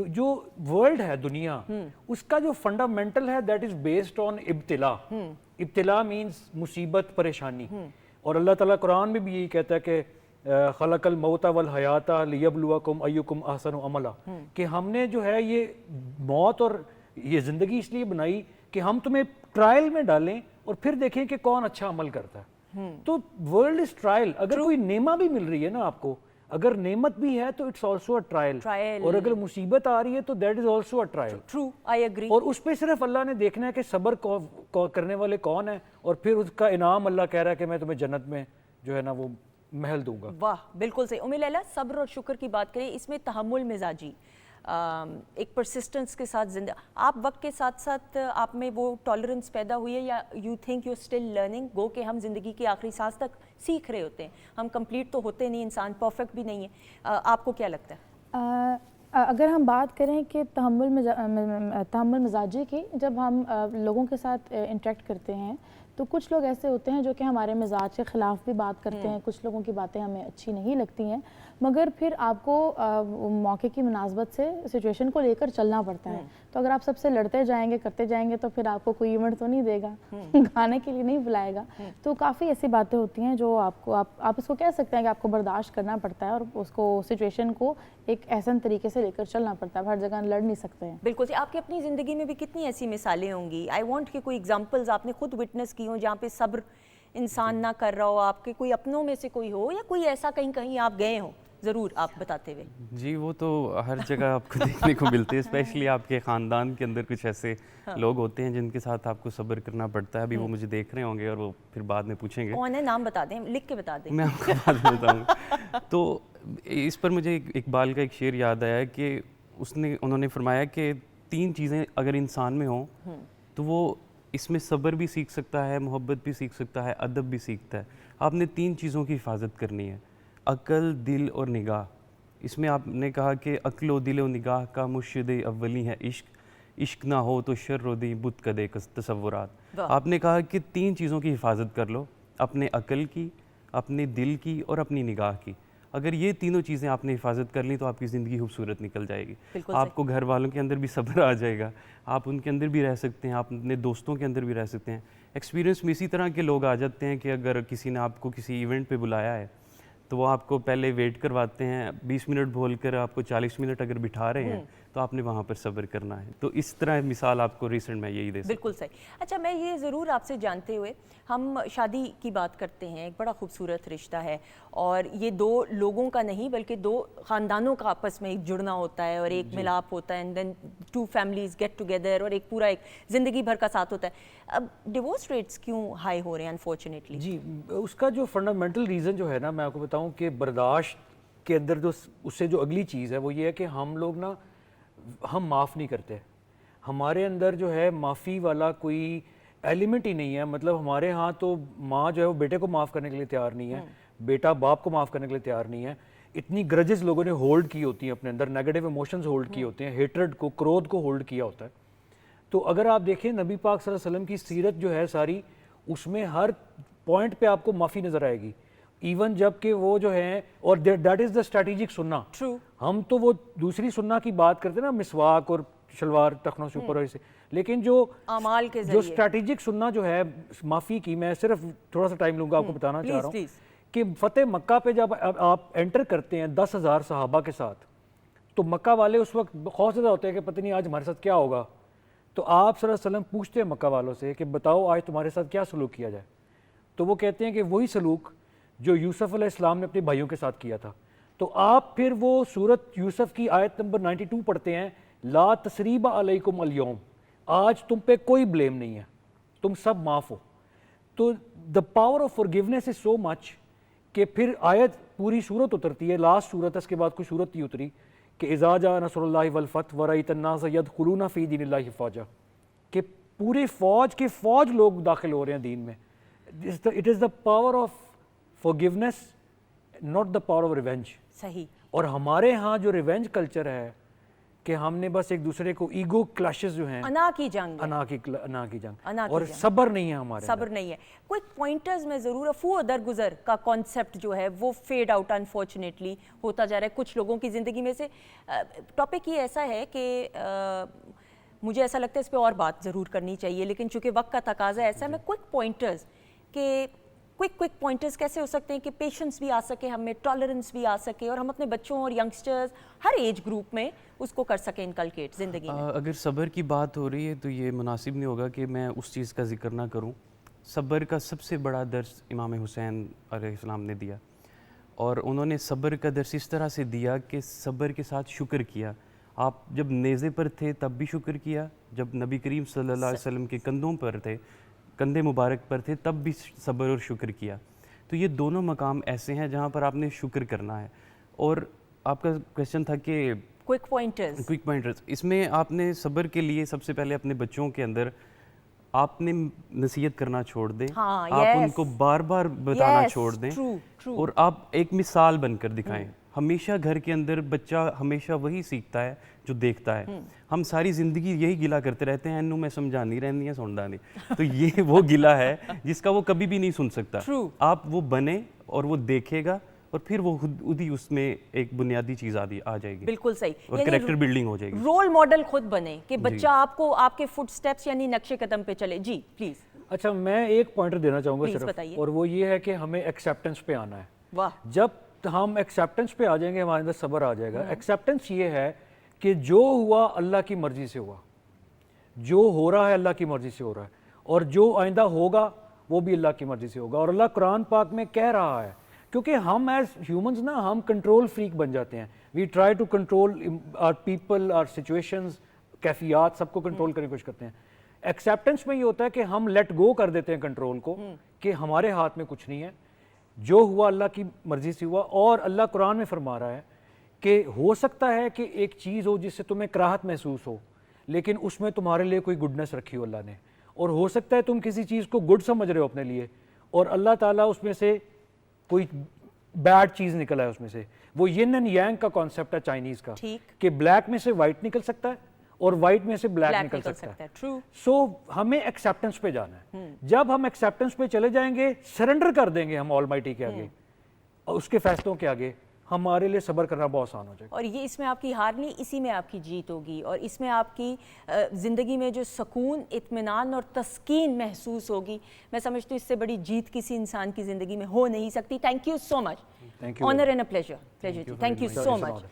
جو ورلڈ ہے, دنیا, اس کا جو فنڈامنٹل ہے دیٹ از بیسڈ آن ابتلا. ابتلا مینس مصیبت, پریشانی. اور اللہ تعالیٰ قرآن میں بھی یہی کہتا ہے کہ خلق الموت والحیات لیبلوکم ایکم احسن عملا, کہ ہم نے جو ہے یہ موت اور یہ زندگی اس لیے بنائی کہ ہم تمہیں ٹرائل میں ڈالیں اور پھر دیکھیں کہ کون اچھا عمل کرتا ہے. تو ورلڈ از ٹرائل. اگر کوئی نعمت بھی مل رہی ہے نا آپ کو, اگر نعمت بھی ہے تو اٹس آلسو اے ٹرائل, اور اگر مصیبت آ رہی ہے تو that is also a trial. True, I agree. اور اس پہ صرف اللہ نے دیکھنا ہے کہ صبر کرنے والے کون ہیں, اور پھر اس کا انعام اللہ کہہ رہا ہے کہ میں تمہیں جنت میں جو ہے نا وہ محل دوں گا. واہ, بالکل صحیح. ام لیلا, صبر اور شکر کی بات کریں, اس میں تحمل مزاجی, ایک پرسسٹنس کے ساتھ زندہ, آپ وقت کے ساتھ ساتھ آپ میں وہ ٹالرنس پیدا ہوئی ہے, یا you think you still learning? گو کہ ہم زندگی کی آخری سانس تک سیکھ رہے ہوتے ہیں, ہم کمپلیٹ تو ہوتے نہیں, انسان پرفیکٹ بھی نہیں ہے. آپ کو کیا لگتا ہے؟ اگر ہم بات کریں کہ تحمل مزاجی کی, جب ہم لوگوں کے ساتھ انٹریکٹ کرتے ہیں تو کچھ لوگ ایسے ہوتے ہیں جو کہ ہمارے مزاج کے خلاف بھی بات کرتے ہیں, کچھ لوگوں کی باتیں ہمیں اچھی نہیں لگتی ہیں, مگر پھر آپ کو موقع کی مناسبت سے سچویشن کو لے کر چلنا پڑتا ہے. تو اگر آپ سب سے لڑتے جائیں گے, کرتے جائیں گے, تو پھر آپ کو کوئی ایونٹ تو نہیں دے گا, گانے کے لیے نہیں بلائے گا. تو کافی ایسی باتیں ہوتی ہیں جو آپ اس کو کہہ سکتے ہیں کہ آپ کو برداشت کرنا پڑتا ہے, اور اس کو سچویشن کو ایک احسن طریقے سے لے کر چلنا پڑتا ہے. ہر جگہ لڑ نہیں سکتے ہیں. بالکل صحیح. آپ کی اپنی زندگی میں بھی کتنی ایسی مثالیں ہوں گی, آئی وانٹ کہ کوئی ایگزامپلز آپ نے خود وٹنس کی ہوں جہاں پہ صبر انسان نہ کر رہا ہو, آپ کے کوئی اپنوں میں سے کوئی ہو, یا کوئی ایسا کہیں آپ گئے ہوں, ضرور آپ بتاتے ہوئے. جی وہ تو ہر جگہ آپ کو دیکھنے کو ملتے ہیں, اسپیشلی آپ کے خاندان کے اندر کچھ ایسے لوگ ہوتے ہیں جن کے ساتھ آپ کو صبر کرنا پڑتا ہے. ابھی وہ مجھے دیکھ رہے ہوں گے اور وہ پھر بعد میں پوچھیں گے. کون ہے, نام بتا دیں, لکھ کے بتا دیں. میں آپ کو بعد میں بتاؤں. تو اس پر مجھے اقبال کا ایک شعر یاد آیا کہ انہوں نے فرمایا کہ 3 چیزیں اگر انسان میں ہوں تو وہ اس میں صبر بھی سیکھ سکتا ہے, محبت بھی سیکھ سکتا ہے, ادب بھی سیکھتا ہے. آپ نے 3 چیزوں کی حفاظت کرنی ہے, عقل, دل اور نگاہ. اس میں آپ نے کہا کہ عقل و دل و نگاہ کا مرشد اولی ہے عشق, عشق نہ ہو تو شر و دی بت کدے تصورات. آپ نے کہا کہ 3 چیزوں کی حفاظت کر لو, اپنے عقل کی, اپنے دل کی اور اپنی نگاہ کی. اگر یہ تینوں چیزیں آپ نے حفاظت کر لیں تو آپ کی زندگی خوبصورت نکل جائے گی. آپ کو گھر والوں کے اندر بھی صبر آ جائے گا, آپ ان کے اندر بھی رہ سکتے ہیں, آپ اپنے دوستوں کے اندر بھی رہ سکتے ہیں. ایکسپیرینس میں اسی طرح کے لوگ آ جاتے ہیں کہ اگر کسی نے آپ کو کسی ایونٹ پہ بلایا ہے تو وہ آپ کو پہلے ویٹ کرواتے ہیں, 20 منٹ بول کر آپ کو 40 منٹ اگر بٹھا رہے ہیں تو آپ نے وہاں پر صبر کرنا ہے. تو اس طرح مثال آپ کو ریسنٹ میں یہی دے سکتا ہوں. بالکل صحیح. اچھا, میں یہ ضرور آپ سے جانتے ہوئے, ہم شادی کی بات کرتے ہیں, ایک بڑا خوبصورت رشتہ ہے, اور یہ 2 لوگوں کا نہیں بلکہ 2 خاندانوں کا آپس میں ایک جڑنا ہوتا ہے اور ایک ملاپ ہوتا ہے, and then 2 families get together, اور ایک پورا ایک زندگی بھر کا ساتھ ہوتا ہے. اب ڈیورس ریٹس کیوں ہائی ہو رہے ہیں انفارچونیٹلی؟ جی اس کا جو فنڈامنٹل ریزن جو ہے نا, میں آپ کو بتاؤں کہ برداشت کے اندر جو اس سے جو اگلی چیز ہے وہ یہ ہے کہ ہم لوگ نا, ہم معاف نہیں کرتے. ہمارے اندر جو ہے معافی والا کوئی ایلیمنٹ ہی نہیں ہے. مطلب ہمارے ہاں تو ماں جو ہے وہ بیٹے کو معاف کرنے کے لیے تیار نہیں ہے, بیٹا باپ کو معاف کرنے کے لیے تیار نہیں ہے. اتنی گرجز لوگوں نے ہولڈ کی ہوتی ہیں اپنے اندر, نیگیٹو ایموشنز ہولڈ کیے ہوتے ہیں, ہیٹرڈ کو, کرودھ کو ہولڈ کیا ہوتا ہے. تو اگر آپ دیکھیں نبی پاک صلی اللہ علیہ وسلم کی سیرت جو ہے ساری, اس میں ہر پوائنٹ پہ آپ کو معافی نظر آئے گی. ایون جب کہ وہ جو ہیں, اور دیٹ از دا اسٹریٹجک سنہ. ہم تو وہ دوسری سنہ کی بات کرتے ہیں نا, مسواک اور شلوار ٹخنوں سے اوپر سے, لیکن جو اعمال کے جو اسٹریٹجک سنہ جو ہے معافی کی, میں صرف تھوڑا سا ٹائم لوں گا آپ کو بتانا چاہ رہا ہوں کہ فتح مکہ پہ جب آپ انٹر کرتے ہیں 10,000 صحابہ کے ساتھ, تو مکہ والے اس وقت خوف زدہ ہوتے ہیں کہ پتہ نہیں آج ہمارے ساتھ کیا ہوگا. تو آپ صلی اللہ علیہ وسلم پوچھتے ہیں مکہ والوں سے کہ بتاؤ آج تمہارے ساتھ کیا سلوک کیا جائے. تو وہ کہتے ہیں کہ وہی سلوک جو یوسف علیہ السلام نے اپنے بھائیوں کے ساتھ کیا تھا. تو آپ پھر وہ سورت یوسف کی آیت نمبر 92 پڑھتے ہیں, لا تثریب علیکم اليوم, آج تم پہ کوئی بلیم نہیں ہے, تم سب معاف ہو. تو دا پاور آف فارگیونیس از سو مچ کہ پھر آیت پوری صورت اترتی ہے, لاسٹ صورت ہے, اس کے بعد کوئی صورت نہیں اتری, کہ اذا جاء نصر اللہ والفتح ورأیت الناس یدخلون فی دین اللہ افواجا, کہ پورے فوج کے فوج لوگ داخل ہو رہے ہیں دین میں. It is the power of forgiveness, not the power of revenge. صحیح. اور ہمارے ہاں جو ریونج کلچر ہے کہ ہم نے بس ایک دوسرے کو ایگو کلیشز جو ہیں, انا کی جنگ, انا کی جنگ, اور صبر نہیں ہے ہمارے, صبر نہیں ہے. کوئی پوائنٹرز میں ضرور, افو درگزر کا کانسیپٹ جو ہے وہ فیڈ آؤٹ انفارچونیٹلی ہوتا جا رہا ہے کچھ لوگوں کی زندگی میں سے. ٹاپک یہ ایسا ہے کہ مجھے ایسا لگتا ہے اس پہ اور بات ضرور کرنی چاہیے, لیکن چونکہ وقت کا تقاضا ایسا ہے, میں کوئک پوائنٹرز کہ کوئک پوائنٹرز کیسے ہو سکتے ہیں کہ پیشنس بھی آ سکے ہم میں, ٹالرنس بھی آ سکے, اور ہم اپنے بچوں اور ینگسٹرز ہر ایج گروپ میں اس کو کر سکیں انکلکیٹ زندگی میں. اگر صبر کی بات ہو رہی ہے تو یہ مناسب نہیں ہوگا کہ میں اس چیز کا ذکر نہ کروں. صبر کا سب سے بڑا درس امام حسین علیہ السلام نے دیا, اور انہوں نے صبر کا درس اس طرح سے دیا کہ صبر کے ساتھ شکر کیا. آپ جب نیزے پر تھے تب بھی شکر کیا, جب نبی کریم صلی اللہ علیہ وسلم کے کندھوں پر تھے, کندھے مبارک پر تھے, تب بھی صبر اور شکر کیا. تو یہ دونوں مقام ایسے ہیں جہاں پر آپ نے شکر کرنا ہے. اور آپ کا کویشچن تھا کہ کوئک پوائنٹرز, اس میں آپ نے صبر کے لیے سب سے پہلے اپنے بچوں کے اندر آپ نے نصیحت کرنا چھوڑ دیں, آپ ان کو بار بار بتانا چھوڑ دیں, اور آپ ایک مثال بن کر دکھائیں. ہمیشہ گھر کے اندر بچہ ہمیشہ وہی سیکھتا ہے جو دیکھتا ہے. ہم ساری زندگی یہی گلا کرتے رہتے ہیں, انو میں سمجھا نہیں رہنی ہے سنڈا نہیں, تو یہ وہ گلا ہے جس کا وہ کبھی بھی نہیں سن سکتا. آپ وہ بنے اور وہ دیکھے گا اور پھر وہ خود ہی اس میں ایک بنیادی چیز آ جائے گی. بالکل صحیح, اور کریکٹر بلڈنگ ہو جائے گی. رول ماڈل خود بنے کہ بچہ آپ کو آپ کے فٹ سٹیپس یعنی نقشے قدم پہ چلے. جی پلیز. اچھا میں ایک پوائنٹر دینا چاہوں گا Please صرف, بتائیے. اور وہ یہ ہے کہ ہمیں ایکسیپٹنس پہ آنا ہے. واہ. جب ہم ایکسیپٹنس پہ آ جائیں گے ہمارے اندر صبر آ جائے گا. ایکسیپٹنس یہ ہے کہ جو ہوا اللہ کی مرضی سے ہوا, جو ہو رہا ہے اللہ کی مرضی سے ہو رہا ہے, اور جو آئندہ ہوگا وہ بھی اللہ کی مرضی سے ہوگا. اور اللہ قرآن پاک میں کہہ رہا ہے, کیونکہ ہم ایز ہیومنز نا ہم کنٹرول فریک بن جاتے ہیں. We try to control our people, our situations, کیفیات, سب کو کنٹرول کرنے کی کوشش کرتے ہیں. ایکسیپٹنس میں یہ ہوتا ہے کہ ہم لیٹ گو کر دیتے ہیں کنٹرول کو, کہ ہمارے ہاتھ میں کچھ نہیں ہے, جو ہوا اللہ کی مرضی سے ہوا. اور اللہ قرآن میں فرما رہا ہے کہ ہو سکتا ہے کہ ایک چیز ہو جس سے تمہیں کراہت محسوس ہو, لیکن اس میں تمہارے لیے کوئی گڈنس رکھی ہو اللہ نے, اور ہو سکتا ہے تم کسی چیز کو گڈ سمجھ رہے ہو اپنے لیے, اور اللہ تعالیٰ اس میں سے کوئی بیڈ چیز نکلا ہے اس میں سے. وہ ین اینڈ یانگ کا کانسیپٹ ہے چائنیز کا, کہ بلیک میں سے وائٹ نکل سکتا ہے اور وائٹ میں سے بلیک نکل سکتا ہے. سو ہمیں ایکسیپٹنس پہ جانا ہے. جب ہم ایکسیپٹنس پہ چلے جائیں گے, سرنڈر کر دیں گے ہم آل مائٹی کے آگے, اس کے فیصلوں کے آگے, ہمارے لیے صبر کرنا بہت آسان ہو جائے گا. اور یہ اس میں آپ کی ہار نہیں, اسی میں آپ کی جیت ہوگی, اور اس میں آپ کی زندگی میں جو سکون, اطمینان اور تسکین محسوس ہوگی, میں سمجھتی ہوں اس سے بڑی جیت کسی انسان کی زندگی میں ہو نہیں سکتی. Thank you so much. Honour and a pleasure جی. Thank you so much.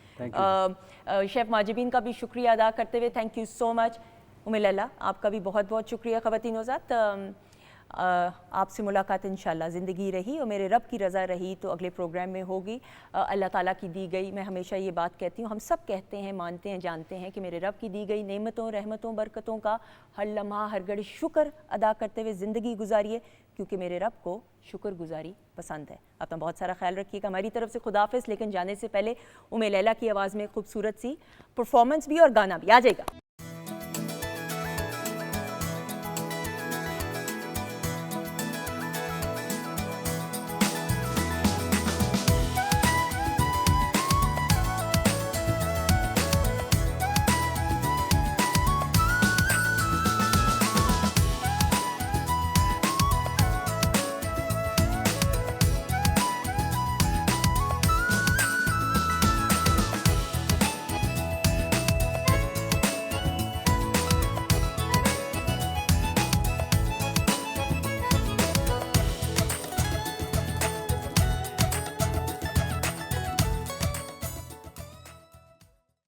Chef Mahjabeen کا بھی شکریہ ادا کرتے ہوئے تھینک یو سو مچ. ام لیلہ آپ کا بھی بہت بہت شکریہ. خواتین حضرات, آپ سے ملاقات انشاءاللہ زندگی رہی اور میرے رب کی رضا رہی تو اگلے پروگرام میں ہوگی. اللہ تعالیٰ کی دی گئی, میں ہمیشہ یہ بات کہتی ہوں, ہم سب کہتے ہیں, مانتے ہیں, جانتے ہیں کہ میرے رب کی دی گئی نعمتوں, رحمتوں, برکتوں کا ہر لمحہ ہر گھڑی شکر ادا کرتے ہوئے زندگی گزاریے, کیونکہ میرے رب کو شکر گزاری پسند ہے. اپنا بہت سارا خیال رکھیے گا. ہماری طرف سے خداحافظ. لیکن جانے سے پہلے ام لیلہ کی آواز میں خوبصورت سی پرفارمنس بھی اور گانا بھی آ جائے گا.